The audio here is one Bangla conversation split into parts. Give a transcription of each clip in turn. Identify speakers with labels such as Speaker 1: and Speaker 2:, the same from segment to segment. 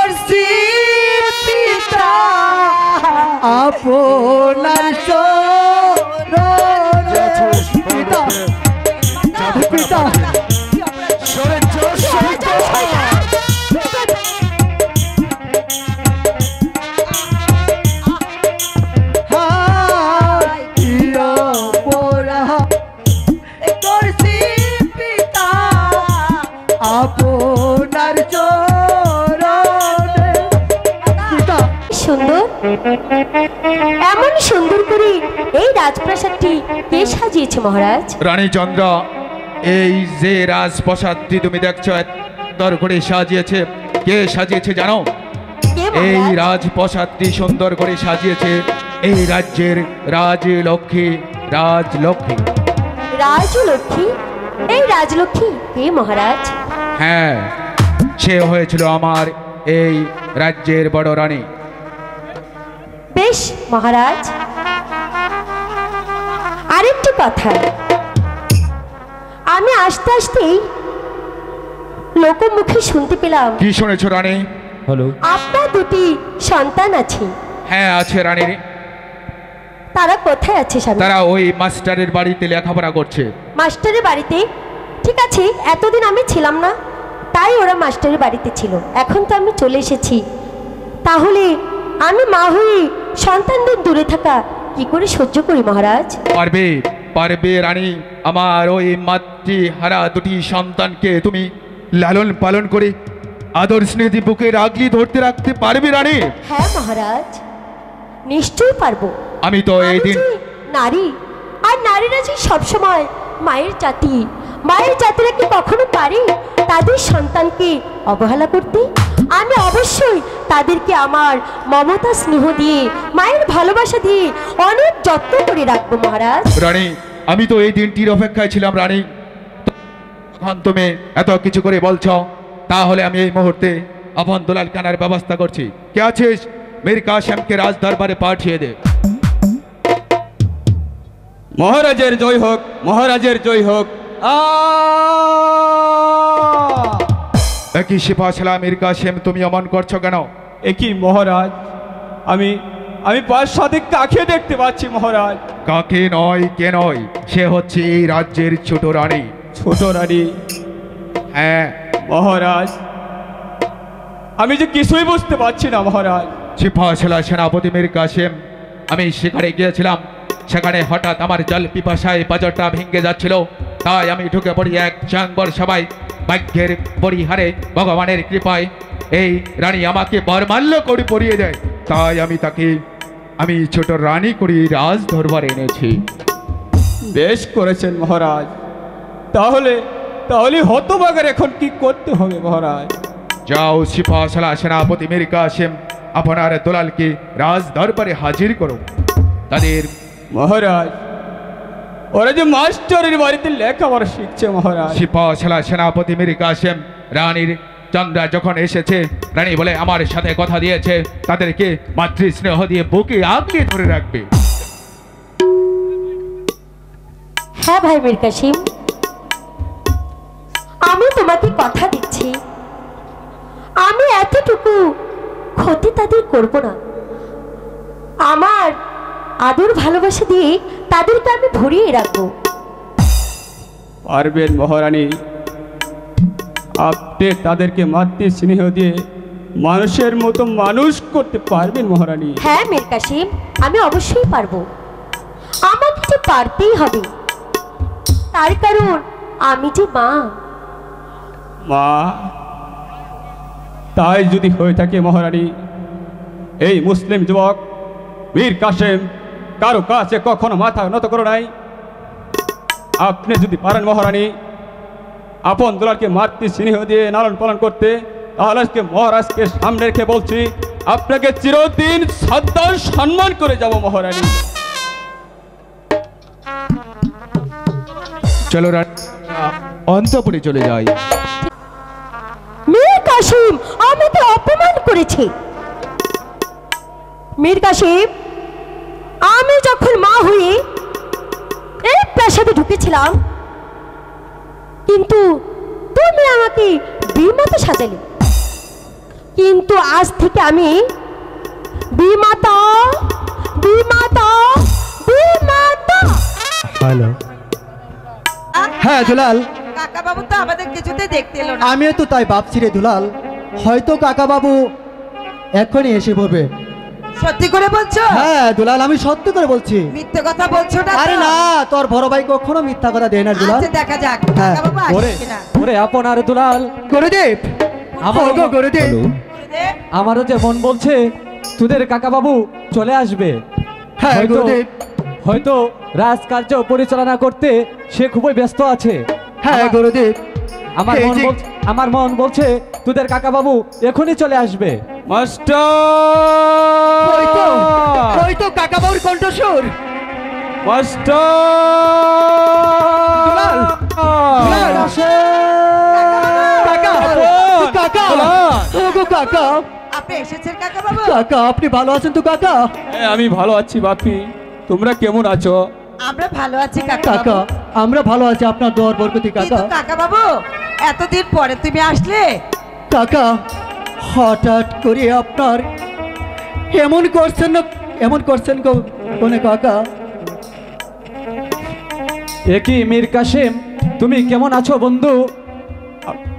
Speaker 1: করছি পিতা আপনার চরণে পিতা পিতা আপনার চরণে পিতা
Speaker 2: সুন্দর, এমন সুন্দর করে এই রাজপ্রাসাদটি কে সাজিয়েছে মহারাজ?
Speaker 3: রানী চন্দ্রা, এই যে রাজপ্রাসাদটি তুমি দেখছো সুন্দর করে সাজিয়েছে, কে সাজিয়েছে জানো?
Speaker 2: কে
Speaker 3: এই
Speaker 2: মহারাজ?
Speaker 3: রাজপ্রাসাদটি সুন্দর করে সাজিয়েছে এই রাজ্যের রাজলক্ষ্মী। রাজলক্ষ্মী
Speaker 2: রাজলক্ষ্মী? এই রাজলক্ষ্মী কে মহারাজ?
Speaker 3: হ্যাঁ, সে হয়েছিল আমার এই রাজ্যের বড় রানী।
Speaker 2: বেশ মহারাজ, আরেকটি কথা, আমি আসতে আসতেই লোকমুখে শুনতে পেলাম
Speaker 3: কি শুনেছো রানী?
Speaker 4: হ্যালো,
Speaker 2: আপনার দুটি সন্তান আছে।
Speaker 3: হ্যাঁ আছে রানী।
Speaker 2: তারা কোথায় আছে স্বামী?
Speaker 3: তারা ওই মাস্টারের বাড়িতে লেখাপড়া করছে।
Speaker 2: মাস্টারের বাড়িতে? ঠিক আছে, এতদিন আমি ছিলাম না, তাই ওরা মাস্টারের বাড়িতে ছিল। এখন তো আমি চলে এসেছি, তাহলে আমি মা হয়ে সন্তানদের দূরে থাকা কি করে সহ্য করি মহারাজ?
Speaker 3: পারবে, পারবে রানী। আমার ওই মাতৃহারা দুটি সন্তানকে তুমি লালন পালন করে আদর স্নেহে বুকে আগলি ধরতে রাখতে পারবে রানী?
Speaker 2: হ্যাঁ মহারাজ, নিশ্চয়ই পারবো।
Speaker 3: আমি তো এই
Speaker 2: আমি
Speaker 3: দিন
Speaker 2: যে নারী, আর নারীরা যে সবসময় মায়ের জাতি, মায়ের জাতিরা কি কখনো পারে তাদের সন্তানকে অবহেলা করতে? আমি অবশ্যই তাদেরকে আমার মমতা স্নেহ দিয়ে, মায়ের ভালোবাসা দিয়ে অনেক যত্ন করে রাখবো মহারাজ।
Speaker 3: রানী, আমি তো এই দিনটির অপেক্ষায় ছিলাম রানী। এখন তুমি এত কিছু করে বলছো, তাহলে আমি এই মুহূর্তে আপন দুলাল কানার ব্যবস্থা করছি। কে আছিস? মীর কাসেমকে রাজ দরবারে পাঠিয়ে দে।
Speaker 4: মহারাজের জয় হোক, মহারাজের জয় হোক।
Speaker 3: একই সিপাহসালা মীর কাসেম, তুমি অমন করছো কেন?
Speaker 4: একই মহারাজ, আমি আমি 5 কাকে দেখতে পাচ্ছি মহারাজ।
Speaker 3: কাকে নয়, কে নয়, সে হচ্ছে এই রাজ্যের ছোট রানী।
Speaker 4: ছোট রানী?
Speaker 3: হ্যাঁ
Speaker 4: মহারাজ, আমি যে কিছুই বুঝতে পারছি না মহারাজ।
Speaker 3: সিপাহসালা সেনাপতি মীর কাসেম, আমি সেখানে গিয়েছিলাম। সেখানে হঠাৎ আমার জল পিপাসায় পাঁজরটা ভেঙে যাচ্ছিল, তাই আমি ঢুকে পড়ি এক চাঙ্গর সবাই। ভাগ্যের পরিহারে, ভগবানের কৃপায় এই রানী আমাকে বরমাল্য করে পরিয়ে দেয়, তাই আমি ছোট রানী করে রাজ দরবারে এনেছি।
Speaker 4: বেশ করেছেন মহারাজ। তাহলে তাহলে হতভাগার এখন কি করতে হবে মহারাজ?
Speaker 3: যাও সিপাহসালা সেনাপতি মীর কাসেম, আপনার দুলালকে রাজ দরবারে হাজির করো। তাদের
Speaker 4: মহারাজ, ওরা যে মাস্টারের বাড়িতে লেখাপড়া শিখছে মহারাজ।
Speaker 3: সিপাহসালা সেনাপতি মীর কাসেম, রানীর চন্দ্রা যখন এসেছে, রানী বলে আমার সাথে কথা দিয়েছে তাদেরকে মাতৃ স্নেহ দিয়ে বুকে আগলে ধরে রাখবে।
Speaker 2: হ্যাঁ ভাই মীর কাসেম, আমি তোমাকে কথা দিচ্ছি, আমি এতটুকু ক্ষতি তাদের করব না। আমার আদর ভালোবাসা দিয়ে তাদেরকে আমি ভরিয়ে রাখবো।
Speaker 4: পারবেন মহারানী, আপনি তাদেরকে মাতৃ স্নেহ দিয়ে মানুষের মতো মানুষ করতে পারবেন মহারানী?
Speaker 2: হ্যাঁ মীর কাসেম, আমি অবশ্যই পারবো। আমাকে যে পারতেই হবে, তার কারণ আমি যে মা।
Speaker 4: মা? তাই যদি হয়ে থাকে মহারানী, এই মুসলিম যুবক মীর কাসেম কারো কাছে কখনো মাথা নত করো নাই। আপনি যদি পারেন মহারানী আপন দুলালকে মাতৃ স্নেহ দিয়ে লালন পালন করতে, তাহলে আজকে মহারাজকে সামনে রেখে বলছি, আপনাকে চিরদিন শ্রদ্ধা সম্মান করে যাব মহারানী।
Speaker 3: চলো রানী, অন্তঃপুরে চলে যাই।
Speaker 2: মীর কাসেম আমাকে অপমান করেছে। মীর কাসেম, আমি যখন মা হয়ে এই প্রাসাদে ঢুকেছিলাম, কিন্তু তুমি আমাকে বীর মতো সাজালে। কিন্তু আজ থেকে আমি বিমাতা বিমাতা বিমাতা।
Speaker 1: হ্যালো, হ্যাঁ দুলাল,
Speaker 5: কাকা বাবু তো আমাদের কিছুতে দেখতে এলো না।
Speaker 1: আমিও তো তাই ভাবছি রে দুলাল, হয়তো কাকা বাবু এখনই এসে পড়বে।
Speaker 5: সত্যি করে বলছো?
Speaker 1: হ্যাঁ দুলাল, আমি সত্যি করে বলছি।
Speaker 5: মিথ্যে কথা বলছো না তো?
Speaker 1: আরে না, তোর বড় ভাই কখনো মিথ্যা কথা দেয় না দুলাল।
Speaker 5: আচ্ছা দেখা যাক
Speaker 1: হ্যাঁ।
Speaker 5: কাকা বাবু
Speaker 6: ওরে
Speaker 5: আসছে কিনা।
Speaker 6: ওরে আপনার দুলাল,
Speaker 1: গুরুদেব,
Speaker 6: আমার
Speaker 1: ওগো গুরুদেব,
Speaker 5: গুরুদেব,
Speaker 6: আমারও যে মন বলছে তোদের কাকাবাবু চলে আসবে।
Speaker 1: হ্যাঁ
Speaker 6: হয়তো-
Speaker 1: গুরুদেব,
Speaker 6: হয়তো রাজকার্য পরিচালনা করতে সে খুবই ব্যস্ত আছে।
Speaker 1: হ্যাঁ গুরুদেব,
Speaker 6: আমার
Speaker 1: এই
Speaker 6: মন
Speaker 1: যে-
Speaker 6: আমার মন বলছে তোদের কাকাবাবু এখনই চলে আসবে।
Speaker 4: মাস্টার
Speaker 1: হয়তো কাকা বাবুর কণ্ঠস্বর।
Speaker 4: মাস্টার
Speaker 1: দুলাল, দুলাল, কাকা, কাকা, ওগো কাকা,
Speaker 5: আপনি এসেছেন কাকা বাবু?
Speaker 1: কাকা আপনি ভালো আছেন তো কাকা?
Speaker 4: হ্যাঁ, আমি ভালো আছি বাপি, তোমরা কেমন আছো?
Speaker 5: আমরা ভালো আছি কাকা
Speaker 1: কাকা
Speaker 5: বাবু।
Speaker 1: আমরা ভালো আছি, আপনার দোয়ার বরকতি কাকা।
Speaker 5: কিন্তু কাকা বাবু এতদিন পরে তুমি আসলে।
Speaker 1: কাকা হঠাৎ করে আপনার এমন করছেন না, এমন করছেন কোনে কাকা?
Speaker 6: একই মীর কাসেম, তুমি কেমন আছো বন্ধু?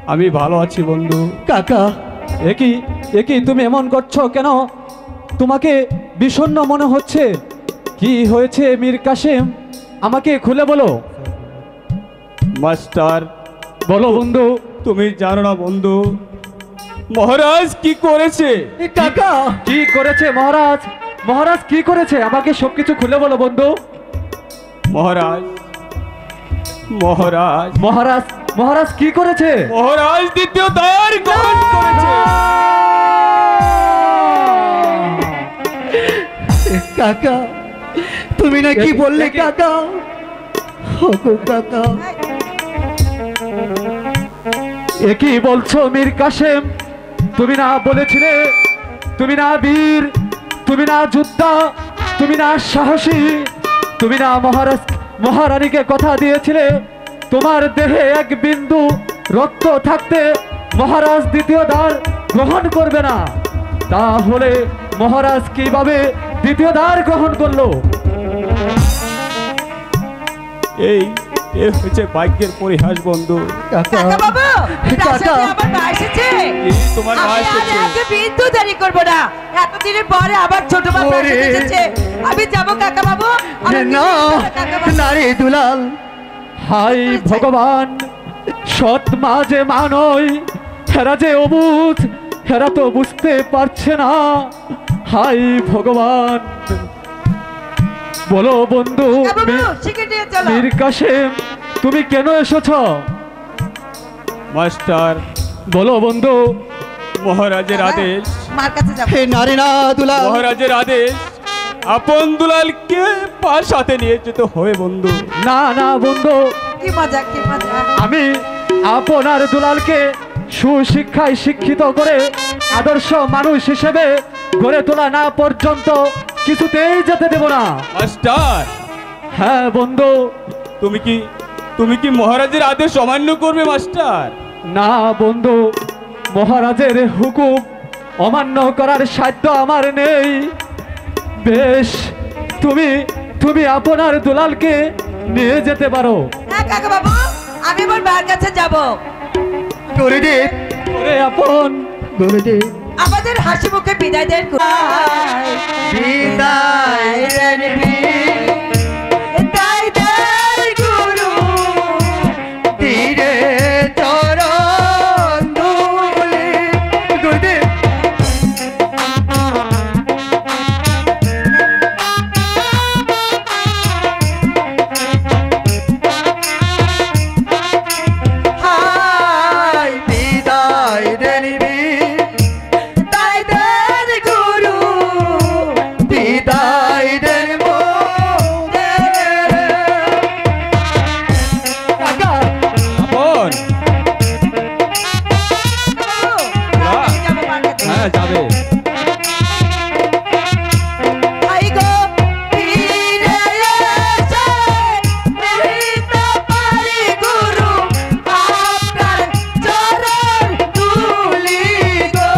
Speaker 4: আমি ভালো আছি বন্ধু।
Speaker 1: কাকা
Speaker 6: একই একই তুমি এমন করছো কেন? তোমাকে বিষণ্ণ মনে হচ্ছে। কি হয়েছে মীর কাসেম, আমাকে খুলে বলো।
Speaker 4: মাস্টার
Speaker 6: বলো বন্ধু।
Speaker 4: তুমি জানো না বন্ধু, মহারাজ কি করেছে?
Speaker 1: এ কাকা,
Speaker 6: কি করেছে মহারাজ? মহারাজ কি করেছে আমাকে সবকিছু খুলে বলো বন্ধু।
Speaker 4: মহারাজ মহারাজ
Speaker 6: মহারাজ মহারাজ কি করেছে?
Speaker 4: মহারাজ দ্বিতীয় দ্বার গ্রহণ করেছে।
Speaker 1: কাকা তুমি না কি বললে কাকা? ওগো কাকা,
Speaker 6: একই বলছো মীর কাসেম? তুমি না বলেছিলে তুমি না বীর, তুমি না যোদ্ধা, তুমি না সাহসী, তুমি না মহারানীকে কথা দিয়েছিলে তোমার দেহে এক বিন্দু রক্ত থাকতে মহারাজ দ্বিতীয় দ্বার গ্রহণ করবে না। তাহলে মহারাজ কিভাবে দ্বিতীয় দ্বার গ্রহণ করলো?
Speaker 4: এই হচ্ছে ভাগ্যের পরিহাস বন্ধু।
Speaker 1: কাকা,
Speaker 5: কাকা বাবু
Speaker 1: কাকা।
Speaker 5: প্রাসাদে আমার মা এসেছে।
Speaker 4: এই তোমার মা
Speaker 5: আমি আর
Speaker 4: এসেছে।
Speaker 5: আগে বিন্দু দেরি করবো না। এতদিনের পরে আবার ছোট মা
Speaker 1: ওরে।
Speaker 5: প্রাসাদে এসেছে। আমি যাবো কাকা বাবু। আমি
Speaker 1: না
Speaker 5: কাকা বাবু।
Speaker 1: না রে দুলাল,
Speaker 6: হাই ভগবান, সৎ মা যে মা নয়, হেরা যে অবুঝ, হেরা তো বুঝতে পারছে না। হাই ভগবান। বলো বন্ধু
Speaker 5: কাকা বাবু শিখে নিয়ে চলো।
Speaker 6: মীর কাসেম, তুমি কেন এসেছ?
Speaker 4: মাস্টার
Speaker 6: বলো বন্ধু।
Speaker 4: মহারাজের
Speaker 5: বাবা,
Speaker 4: আদেশ,
Speaker 5: মার কাছে যাবো।
Speaker 1: হে নারে না দুলাল,
Speaker 4: মহারাজের আদেশ, আপন দুলালকে পার সাথে নিয়ে যেতে হবে বন্ধু।
Speaker 6: না না বন্ধু,
Speaker 5: কি মজা কি মজা।
Speaker 6: আমি আপনার দুলালকে সুশিক্ষায় শিক্ষিত করে আদর্শ মানুষ হিসেবে গড়ে তোলা না পর্যন্ত কিছুতেই যেতে দেব না।
Speaker 4: মাস্টার
Speaker 6: হ্যাঁ বন্ধু।
Speaker 4: তুমি কি মহারাজের আদেশ অমান্য করবে মাস্টার?
Speaker 6: না বন্ধু, মহারাজের হুকুম অমান্য করার সাধ্য আমার নেই। বেশ, তুমি আপনার দুলালকে নিয়ে যেতে পারো।
Speaker 5: হ্যাঁ কাকা বাবু আমি আমার মার কাছে যাবো।
Speaker 1: গুরুদেব,
Speaker 6: ওরে আপন,
Speaker 1: গুরুদেব,
Speaker 5: আমাদের হাসি মুখে বিদায় দেন।
Speaker 1: বিদায় রে
Speaker 5: বিদায় দেন গুরু।
Speaker 1: ধীরে চরণ ধুলি। গুরুদেব, হাই বিদায় রে
Speaker 5: বিদায় দেন গুরু।
Speaker 1: বিদায় রে কাকা,
Speaker 4: আপন
Speaker 5: আমি যাবো মার কাছে।
Speaker 4: হ্যাঁ যাবে।
Speaker 5: আই গো ফিরে এসে নিতে পারি গুরু আপনার চরণ ধুলি গো।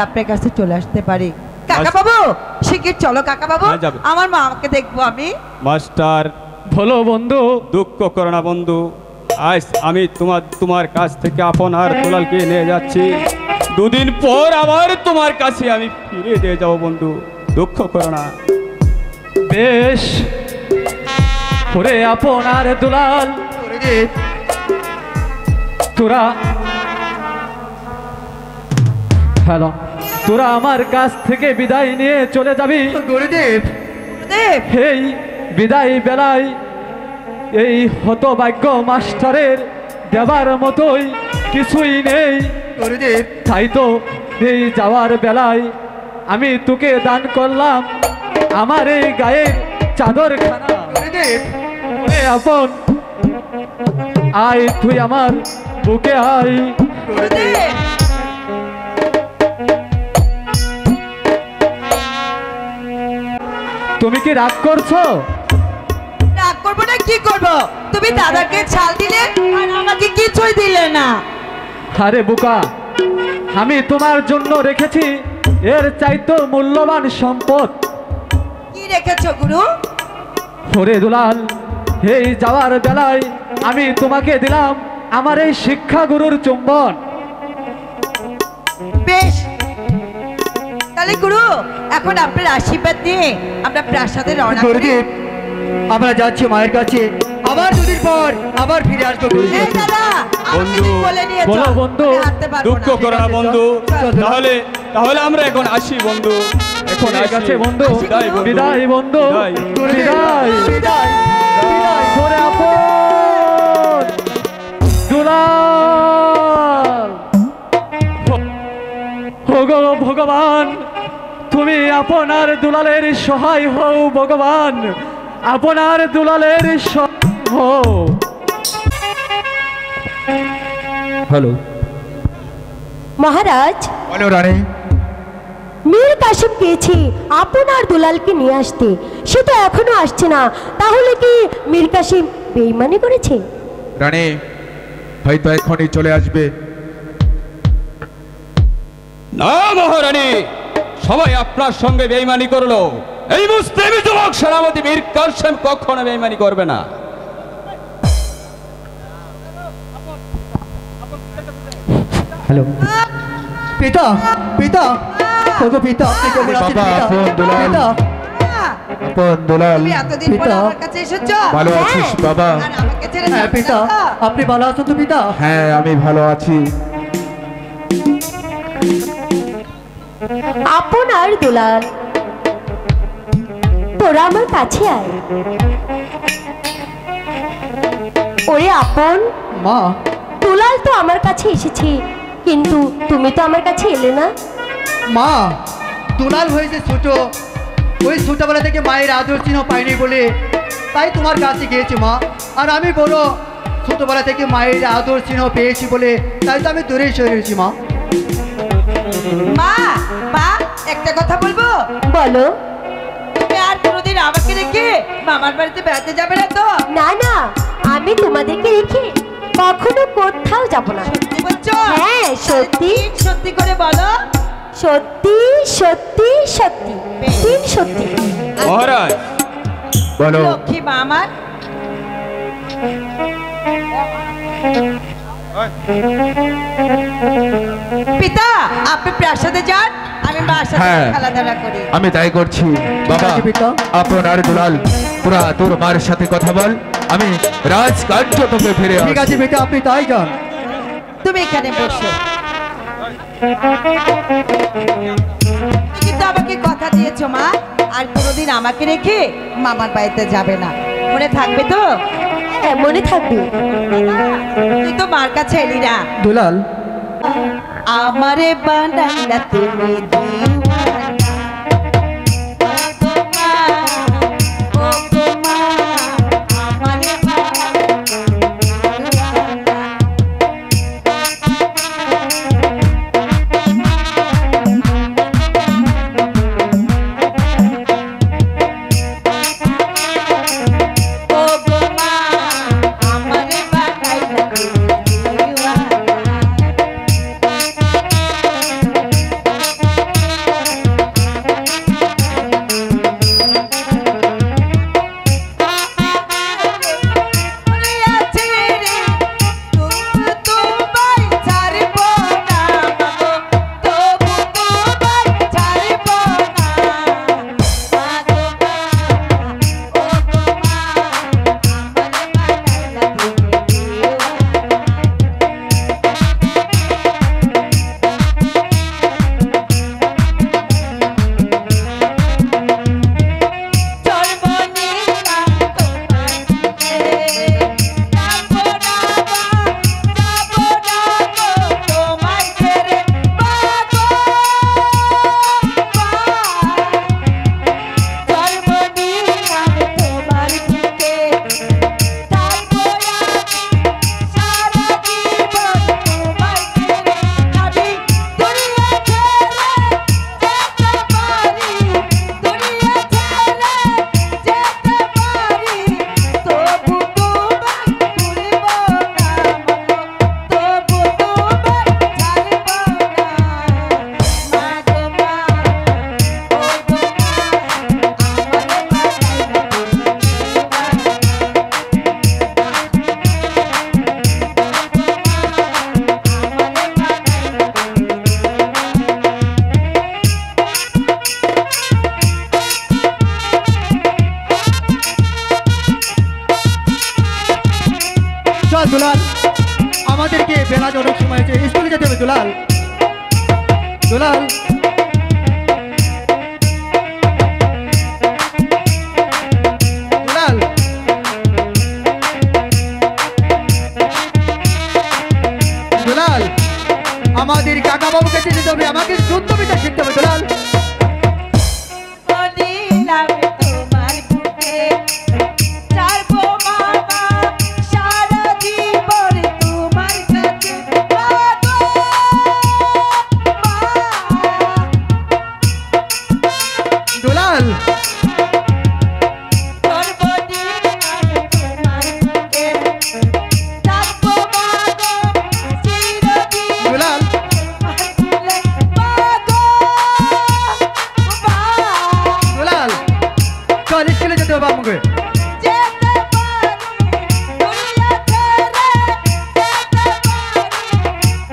Speaker 5: আপনার কাছে চলে আসতে পারি। কাকা বাবু শিগগির চলো কাকা বাবু,
Speaker 4: হ্যাঁ, যাবে।
Speaker 5: আমার মাকে দেখবো আমি।
Speaker 4: মাস্টার
Speaker 6: বলো বন্ধু।
Speaker 4: দুঃখ করো না বন্ধু, আজ আমি তোমার কাছ থেকে আপনার দুলালকে নিয়ে যাচ্ছি। দুদিন পর আবার তোমার কাছে আমি ফিরে দিয়ে যাবো বন্ধু, দুঃখ করো না।
Speaker 6: বেশ, ওরে আপনার দুলাল, তোরা হ্যালো, তোরা আমার কাছ থেকে বিদায় নিয়ে চলে যাবি।
Speaker 1: গুরুদেব,
Speaker 5: দেব
Speaker 6: এই বিদায় বেলায় এই হতভাগ্য মাস্টারের দেবার মতোই কিছুই নেই।
Speaker 1: গুরুদেব,
Speaker 6: তাই তো এই যাওয়ার বেলায় আমি তোকে দান করলাম আমার এই গায়ের চাদরখানা।
Speaker 1: গুরুদেব,
Speaker 6: ওরে আপন, আয় তুই আমার বুকে আয়।
Speaker 5: দেব
Speaker 6: তুমি কি রাগ করছো?
Speaker 5: রাগ করবো না কি করবো, তুমি দাদাকে ছাল দিলে আর আমাকে কিছুই দিলে না।
Speaker 6: আরে বোকা, আমি তোমার জন্য রেখেছি এর চাইতো মূল্যবান সম্পদ।
Speaker 5: কি রেখেছো গুরু?
Speaker 6: ওরে দুলাল, এই যাওয়ার বেলায় আমি তোমাকে দিলাম আমার এই শিক্ষাগুরুর চুম্বন।
Speaker 5: বেশ, তাহলে গুরু এখন আপনার আশীর্বাদ নিয়ে আমরা প্রাসাদে রওনা করি।
Speaker 1: গুরুদেব, আমরা যাচ্ছি মায়ের কাছে, আবার দুদিন পর আবার ফিরে আসবো।
Speaker 5: এই
Speaker 1: গুরুদেব,
Speaker 5: দাদা, আমাকে
Speaker 4: বন্ধু,
Speaker 5: কোলে নিয়ে
Speaker 6: বলো
Speaker 5: চল।
Speaker 6: বন্ধু,
Speaker 5: আমি হাঁটতে পারবো
Speaker 4: দুঃখ
Speaker 5: না।
Speaker 4: করো না বন্ধু,
Speaker 5: চল।
Speaker 4: তাহলে আমরা এখন আসি বন্ধু, এখন
Speaker 6: ঠিক আছে বন্ধু,
Speaker 4: বিদায় বন্ধু।
Speaker 6: বিদায় বন্ধু,
Speaker 4: বিদায়।
Speaker 6: বিদায়।
Speaker 1: বিদায়, বিদায়।
Speaker 6: ওরে আপন দুলাল, ওগো ভগবান, তুমি আপনার দুলালের সহায় হও ভগবান, আপনার দুলালের সহায় হও। হ্যালো,
Speaker 2: মহারাজ,
Speaker 3: বলো রানী।
Speaker 2: মীর কাসিম গিয়েছি আপনার দুলালকে নিয়ে আসতে, সে তো এখনো আসছে না। তাহলে কি মীর কাসিম বেইমানি করেছে?
Speaker 3: রানী হয়তো এখনই চলে আসবে।
Speaker 4: না মহারানী, সবাই আপনার সঙ্গে বেইমানি করলো, এই মুসলিম যুবক সেনাপতি মীর কাসেম কখনো বেইমানি করবে না।
Speaker 1: হ্যালো, পিতা, পিতা, ওগো পিতা, আপনি কেমন আছেন
Speaker 3: বাবা,
Speaker 1: পিতা?
Speaker 3: আপন দুলাল।
Speaker 1: পিতা,
Speaker 3: আপন দুলাল,
Speaker 5: তুমি এতদিন পর
Speaker 1: পিতা।
Speaker 5: আমার কাছে এসেছো?
Speaker 3: ভালো আছিস বাবা?
Speaker 5: আর আমাকে ছেড়ে
Speaker 1: হ্যাঁ
Speaker 5: যাবে
Speaker 1: পিতা,
Speaker 5: না তো?
Speaker 1: আপনি ভালো আছেন তো পিতা?
Speaker 3: হ্যাঁ আমি ভালো আছি।
Speaker 2: আপনার দুলাল, তোরা আমার কাছে আয়। ওরে আপন
Speaker 1: মা,
Speaker 2: দুলাল তো আমার কাছে এসেছে, কিন্তু তুমি তো আমার কাছে এলে না।
Speaker 1: মা, দুলাল হয়েছে ছোট, ওই ছোটবেলা থেকে মায়ের আদর চিহ্ন পাইনি বলে তাই তোমার কাছে গিয়েছি মা। আর আমি বলো, ছোটবেলা থেকে মায়ের আদর চিহ্ন পেয়েছি বলে তাই তো আমি দূরেই সরে গেছি মা।
Speaker 5: মা, মা, একটা কথা বলবো?
Speaker 2: বলো।
Speaker 5: তুমি আর কোনোদিন আমাকে রেখে মামার বাড়িতে বেড়াতে যাবে না তো?
Speaker 2: না না, আমি তোমাদেরকে রেখে কখনো কোথাও যাব না।
Speaker 5: সত্যি বলছো?
Speaker 2: হ্যাঁ, সত্যি।
Speaker 5: সত্যি করে বলো।
Speaker 2: সত্যি সত্যি সত্যি, তিন সত্যি।
Speaker 4: মহারাজ,
Speaker 3: বলো।
Speaker 5: লক্ষ্মী মা আমার। পিতা, আপনি প্রাসাদে যান, আমি মার সাথে
Speaker 3: হ্যাঁ।
Speaker 5: খেলাধুলা করি।
Speaker 3: আমি তাই করছি বাবা।
Speaker 1: আছে পিতা।
Speaker 3: আপনার দুলাল, তোরা তোর মার সাথে কথা বল, আমি রাজকার্য তোকে ফিরে
Speaker 1: ঠিক
Speaker 3: আসছি।
Speaker 1: আছে পিতা, আপনি তাই যান।
Speaker 5: তুমি এখানে বসো। তুমি কিন্তু আমাকে কথা দিয়েছো মা, আর কোনোদিন আমাকে রেখে মামার বাড়িতে যাবে না, মনে থাকবে তো?
Speaker 2: হ্যাঁ, মনে থাকবে।
Speaker 5: তুই তো মার কাছে এলি না।
Speaker 1: দুলাল,
Speaker 5: আমারে বানাইলা তুমি দিওয়ানা। ও মা, ও গো মা, আমারে বানাইলা দিওয়ানা। ও গো মা, আমারে বানাইলা তুমি দিওয়ানা।
Speaker 1: বেলা অনেক সময় হয়েছে, স্কুলে যেতে হবে দুলাল। দুলাল দুলাল দুলাল আমাদের কাকা বাবুকে যেতে হবে, আমাকে যুদ্ধবিদ্যা শিখতে হবে দুলাল।
Speaker 5: বলিলাম তোমার বুকে চাইবো মামা সারা জীবন তোমার কাছে পাবো মা।
Speaker 1: দুলাল
Speaker 5: তোর বলিলাম তোমার বুকে চাইবো মাগো চিরদিন
Speaker 1: দুলাল
Speaker 5: তোমার ভুলে পাগো মা।
Speaker 1: দুলাল চল স্কুলে যেতে হবে আমাকে।
Speaker 5: যেতে পারি দুনিয়া ছেড়ে, যেতে পারি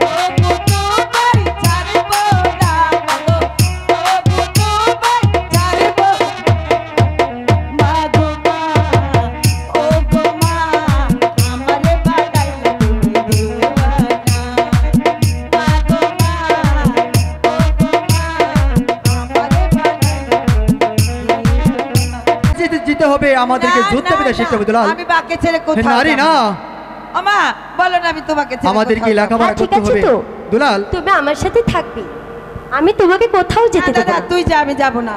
Speaker 5: তবু তোমায় ছাড়বো না গো, তবু তোমায় ছাড়বো মা গো মা, ও গো মা, আমারে বানাইলে তুমি দেওয়ানা মা গো মা, ও গো মা, আমারে বানাইলে
Speaker 1: যেতে হবে আমাদেরকে
Speaker 5: না,
Speaker 1: যুদ্ধবিদ্যা
Speaker 5: না,
Speaker 1: শিখতে হবে
Speaker 5: না,
Speaker 1: দুলাল।
Speaker 5: আমি বাকে ছেড়ে কোথাও
Speaker 1: নারী
Speaker 5: যাব
Speaker 1: না
Speaker 5: আমা বলো না আমি তোমাকে ছেড়ে
Speaker 1: আমাদেরকে
Speaker 5: কোথাও যাব
Speaker 1: লেখাপড়া
Speaker 2: হ্যাঁ, ঠিক
Speaker 1: করতে
Speaker 2: আছে
Speaker 1: হবে
Speaker 2: তো।
Speaker 1: দুলাল।
Speaker 2: তুমি আমার সাথে থাকবে, আমি তোমাকে কোথাও
Speaker 5: না
Speaker 2: যেতে দেবো
Speaker 5: দাদা
Speaker 2: না।
Speaker 5: তুই যা, আমি যাব না।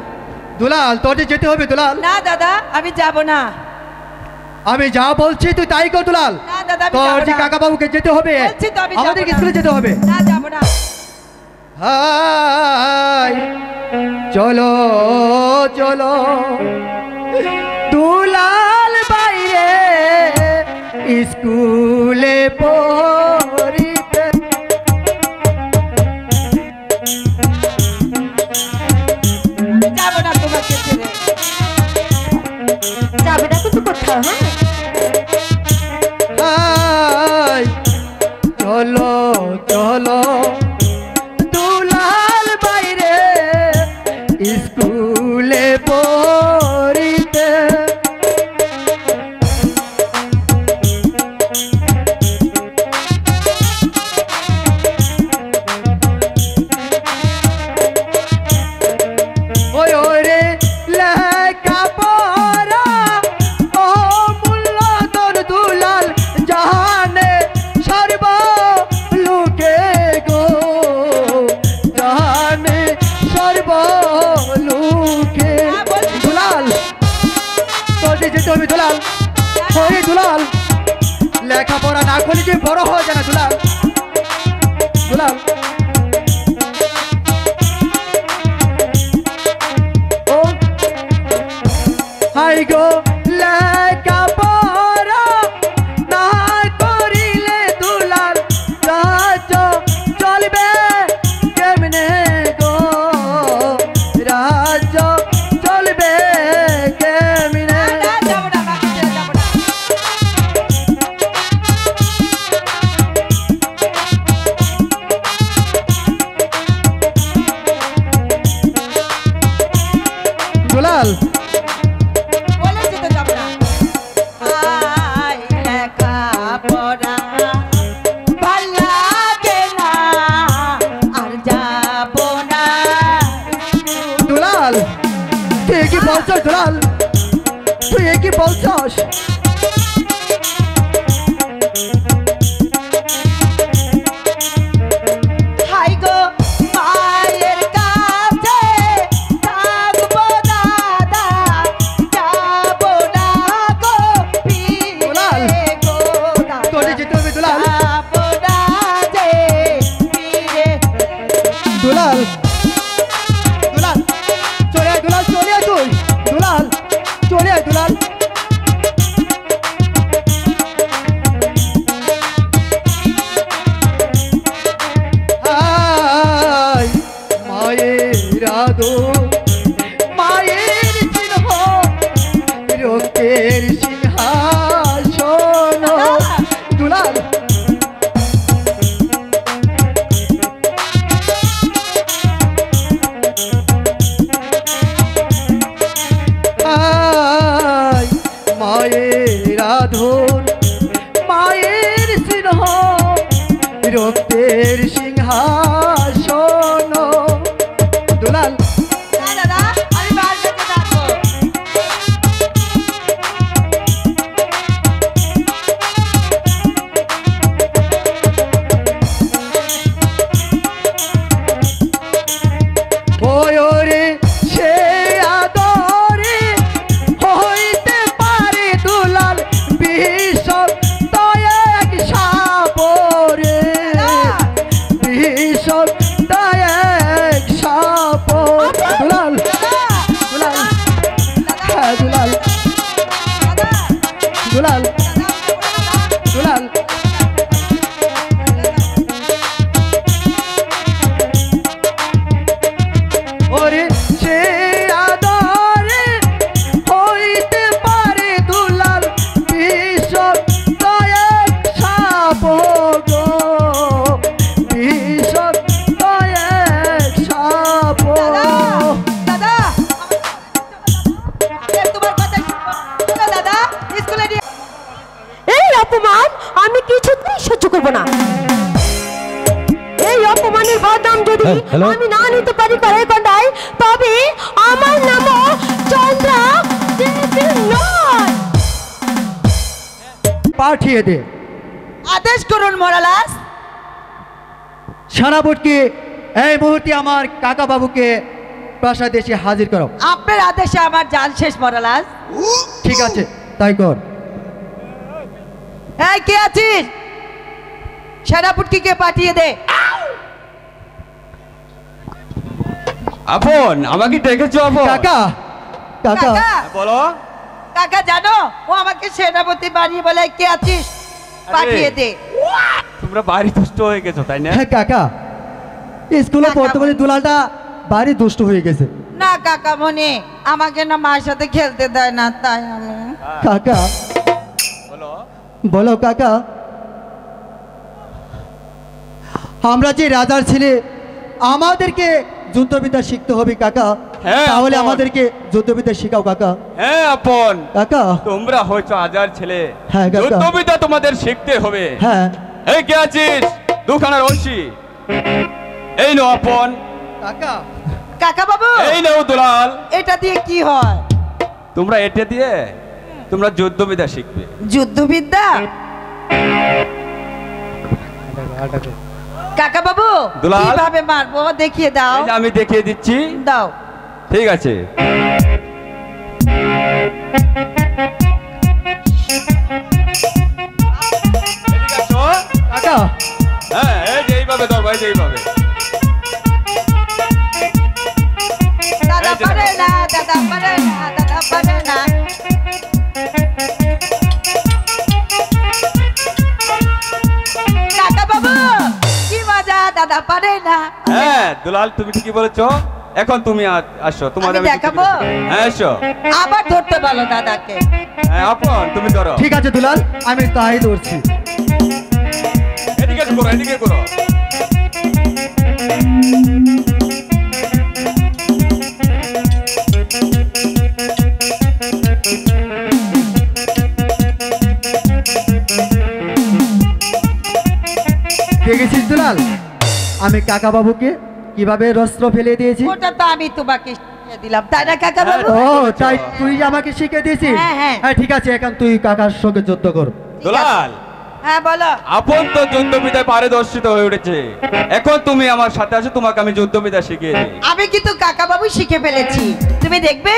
Speaker 1: দুলাল তোর যে যেতে হবে দুলাল,
Speaker 5: না দাদা আমি যাব না।
Speaker 1: আমি যা বলছি তুই তাই কর দুলাল।
Speaker 5: না দাদা আমি
Speaker 1: তোর
Speaker 5: যাব
Speaker 1: যে
Speaker 5: না।
Speaker 1: কাকা বাবুকে যেতে হবে,
Speaker 5: বলছি তো আমি যাব
Speaker 1: আমাদেরকে
Speaker 5: না।
Speaker 1: স্কুলে যেতে হবে।
Speaker 5: না যাব না।
Speaker 1: হাই চলো চলো দুলাল বাইরে স্কুলে পড়িতে।
Speaker 5: আমি যাব না তোমাকে ছেড়ে।
Speaker 2: যাবে না কিন্তু কোথাও। হ্যাঁ
Speaker 1: হাই চলো চলো দুলাল বাইরে স্কুলে পড়িতে। ওই ওরে লেখাপড়া ও মূল্য তোর দুলাল জাহানে সর্ব লোকে গো, জাহানে সর্ব লোকে। দুলাল তোর যে যেতে হবে দুলাল। ওই দুলাল লেখাপড়া না করলে যে বড় হওয়া যায় না দুলাল। দুলাল ও হাই গো লেখাপড়া না করিলে দুলাল রাজ চলবে কেমনে গো, রাজ চলবে কেমনে।
Speaker 5: না যাব না, বাকে ছেড়ে যাব না।
Speaker 1: দুলাল
Speaker 5: বলেছি তো যাব না। আই লেখাপড়া ভাল লাগে না, আর যাব না।
Speaker 1: দুলাল তুই কি বলছস দুলাল, তুই কি বলছস?
Speaker 5: হাই গো মায়ের কাছে থাকবো দাদা, যাব না গো
Speaker 1: দুলাল,
Speaker 5: ফিরে গো দাদা,
Speaker 1: তোর যে যেতে হবে দুলাল।
Speaker 5: যাব না যে ফিরে।
Speaker 1: দুলাল দুলাল চলে আয় দুলাল, চলে আয় তুই দুলাল, চলে আয় দুলাল। হাই মায়ের আদর মায়ের চিহ্ন রক্তের সিংহাসন। দুলাল আয় মায়ের আধর মায়ের স্নেহ বিষটা এক সাপ দুলাল দুলাল হ্যাঁ দুলাল দুলাল দুলাল ওরে সে আদরে হইতে পারে দুলাল বিষটা এক সাপ গো বিষটা এক সাপ
Speaker 5: দাদা তোমার কথা শোনো দাদা স্কুলে নিয়ে
Speaker 2: এই অপমান আমি কিছুতেই সহ্য করব না। এই অপমানের বদনাম যদি
Speaker 6: হ্যালো?
Speaker 2: আমি না নিতে পারি কড়াই গন্ডায়, তবে আমার নাম চন্দ্রা দেবী নয়।
Speaker 1: পাঠিয়ে দে
Speaker 5: আদেশ করুন মহারাজ।
Speaker 1: সেনাপতিকে এই মুহূর্তে আমার কাকা বাবুকে প্রাসাদে এসে হাজির করো।
Speaker 5: আপনার আদেশে আমার জান শেষ মহারাজ।
Speaker 1: ঠিক আছে তাই কর।
Speaker 5: এই কে আছিস? সেনাপতিকে পাঠিয়ে দে।
Speaker 4: আপন আমাকে ডেকেছো আপন?
Speaker 1: কাকা কাকা
Speaker 5: কাকা
Speaker 4: বলো।
Speaker 5: কাকা জানো ও আমাকে সেনাপতি বানিয়ে বলে কে আছিস পাঠিয়ে দে।
Speaker 4: তোমরা বাড়ি দুষ্ট হয়ে গেছো তাই না?
Speaker 1: হ্যাঁ কাকা স্কুলে
Speaker 5: কাকা
Speaker 1: পড়তে পড়তে দুলালটা বাড়ি দুষ্ট হয়ে গেছে।
Speaker 5: না কাকা মনে আমাকে না মার সাথে খেলতে দেয় না, তাই আমি
Speaker 1: কাকা
Speaker 4: বলো।
Speaker 1: বলো কাকা, আমরা যে রাজার ছেলে আমাদেরকে যুদ্ধবিদ্যা শিখতে হবে কাকা।
Speaker 4: হ্যাঁ,
Speaker 1: তাহলে
Speaker 4: আপন।
Speaker 1: আমাদেরকে যুদ্ধবিদ্যা শিখাও কাকা।
Speaker 4: হ্যাঁ আপন,
Speaker 1: কাকা
Speaker 4: তোমরা হয়তো আজার ছেলে,
Speaker 1: হ্যাঁ, কাকা।
Speaker 4: যুদ্ধবিদ্যা তোমাদের শিখতে হবে।
Speaker 1: হ্যাঁ
Speaker 4: এই কে আছিস? দুখানা রশি এই নো আপন,
Speaker 1: কাকা
Speaker 5: কাকা বাবু
Speaker 4: এই নাও দুলাল।
Speaker 5: এটা দিয়ে কি হয়?
Speaker 4: তোমরা এটা দিয়ে তোমরা যুদ্ধবিদ্যা শিখবে।
Speaker 5: যুদ্ধবিদ্যা? কাকা বাবু
Speaker 4: দুলাল।
Speaker 5: কিভাবে মারবো দেখিয়ে দাও।
Speaker 4: এই যে আমি দেখিয়ে দিচ্ছি,
Speaker 5: দাও।
Speaker 4: ঠিক আছে? এদিকে আসো।
Speaker 1: কাকা
Speaker 4: হ্যাঁ, এই যে এইভাবে ধরবো, এই যে এইভাবে।
Speaker 5: দাদা
Speaker 4: এই যে
Speaker 5: পারে না, দাদা পারে না, দাদা পারে না। কাকা বাবু কি মজা, দাদা পারে না।
Speaker 4: হ্যাঁ দুলাল, তুমি ঠিকই বলেছো। এখন তুমি আসো, তোমাদের
Speaker 5: আমি দেখাবো?
Speaker 4: হ্যাঁ এসো।
Speaker 5: আবার ধরতে বলো দাদাকে।
Speaker 4: হ্যাঁ আপন, তুমি ধরো।
Speaker 1: ঠিক আছে দুলাল, আমি তাই ধরছি।
Speaker 4: এদিকে করো, এদিকে করো।
Speaker 1: দেখেছিস দুলাল, আমি কাকা বাবুকে কিভাবে রস্ত্র ফেলে দিয়েছি।
Speaker 5: ওটা তো আমি তোমাকে শিখিয়ে দিলাম, তাই না কাকা বাবু?
Speaker 1: ও তাই তুই আমাকে শিখে দিয়েছিস।
Speaker 5: হ্যাঁ, হ্যাঁ।
Speaker 1: হ্যাঁ ঠিক আছে, এখন তুই কাকার সঙ্গে যুদ্ধ কর।
Speaker 4: দুলাল,
Speaker 5: হ্যাঁ বলো।
Speaker 4: আপন তো যুদ্ধবিদ্যায় পারদর্শিত হয়ে উঠেছে। এখন তুমি আমার সাথে আসো, তোমাকে আমি যুদ্ধবিদ্যা শিখিয়ে দিই।
Speaker 5: আমি কিন্তু কাকা বাবু শিখে ফেলেছি, তুমি দেখবে।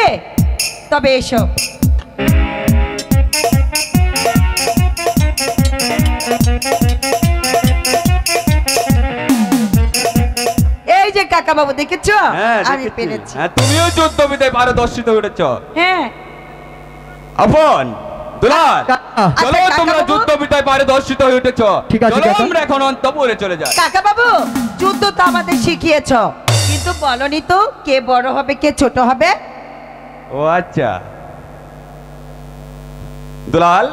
Speaker 5: তবে এসো। এই যে কাকা বাবু দেখেছো,
Speaker 4: হ্যাঁ
Speaker 5: আমি
Speaker 4: দেখেছি।
Speaker 5: পেরেছি।
Speaker 4: হ্যাঁ, তুমিও যুদ্ধবিদ্যায় পারদর্শিত হয়ে উঠেছ।
Speaker 5: হ্যাঁ
Speaker 4: আপন দুলাল,
Speaker 1: কাকা,
Speaker 4: চলো
Speaker 5: আচ্ছা,
Speaker 4: তোমরা
Speaker 5: কাকাবাবু।
Speaker 4: যুদ্ধবিদ্যায় পারদর্শিত হয়ে উঠেছ।
Speaker 1: ঠিক আছে,
Speaker 4: চলো
Speaker 1: কাকা।
Speaker 4: আমরা এখন অন্তপুরে চলে যাই।
Speaker 5: কাকা বাবু যুদ্ধ তো আমাদের শিখিয়েছ, কিন্তু বলনি তো কে বড় হবে কে ছোট হবে।
Speaker 4: ও আচ্ছা দুলাল,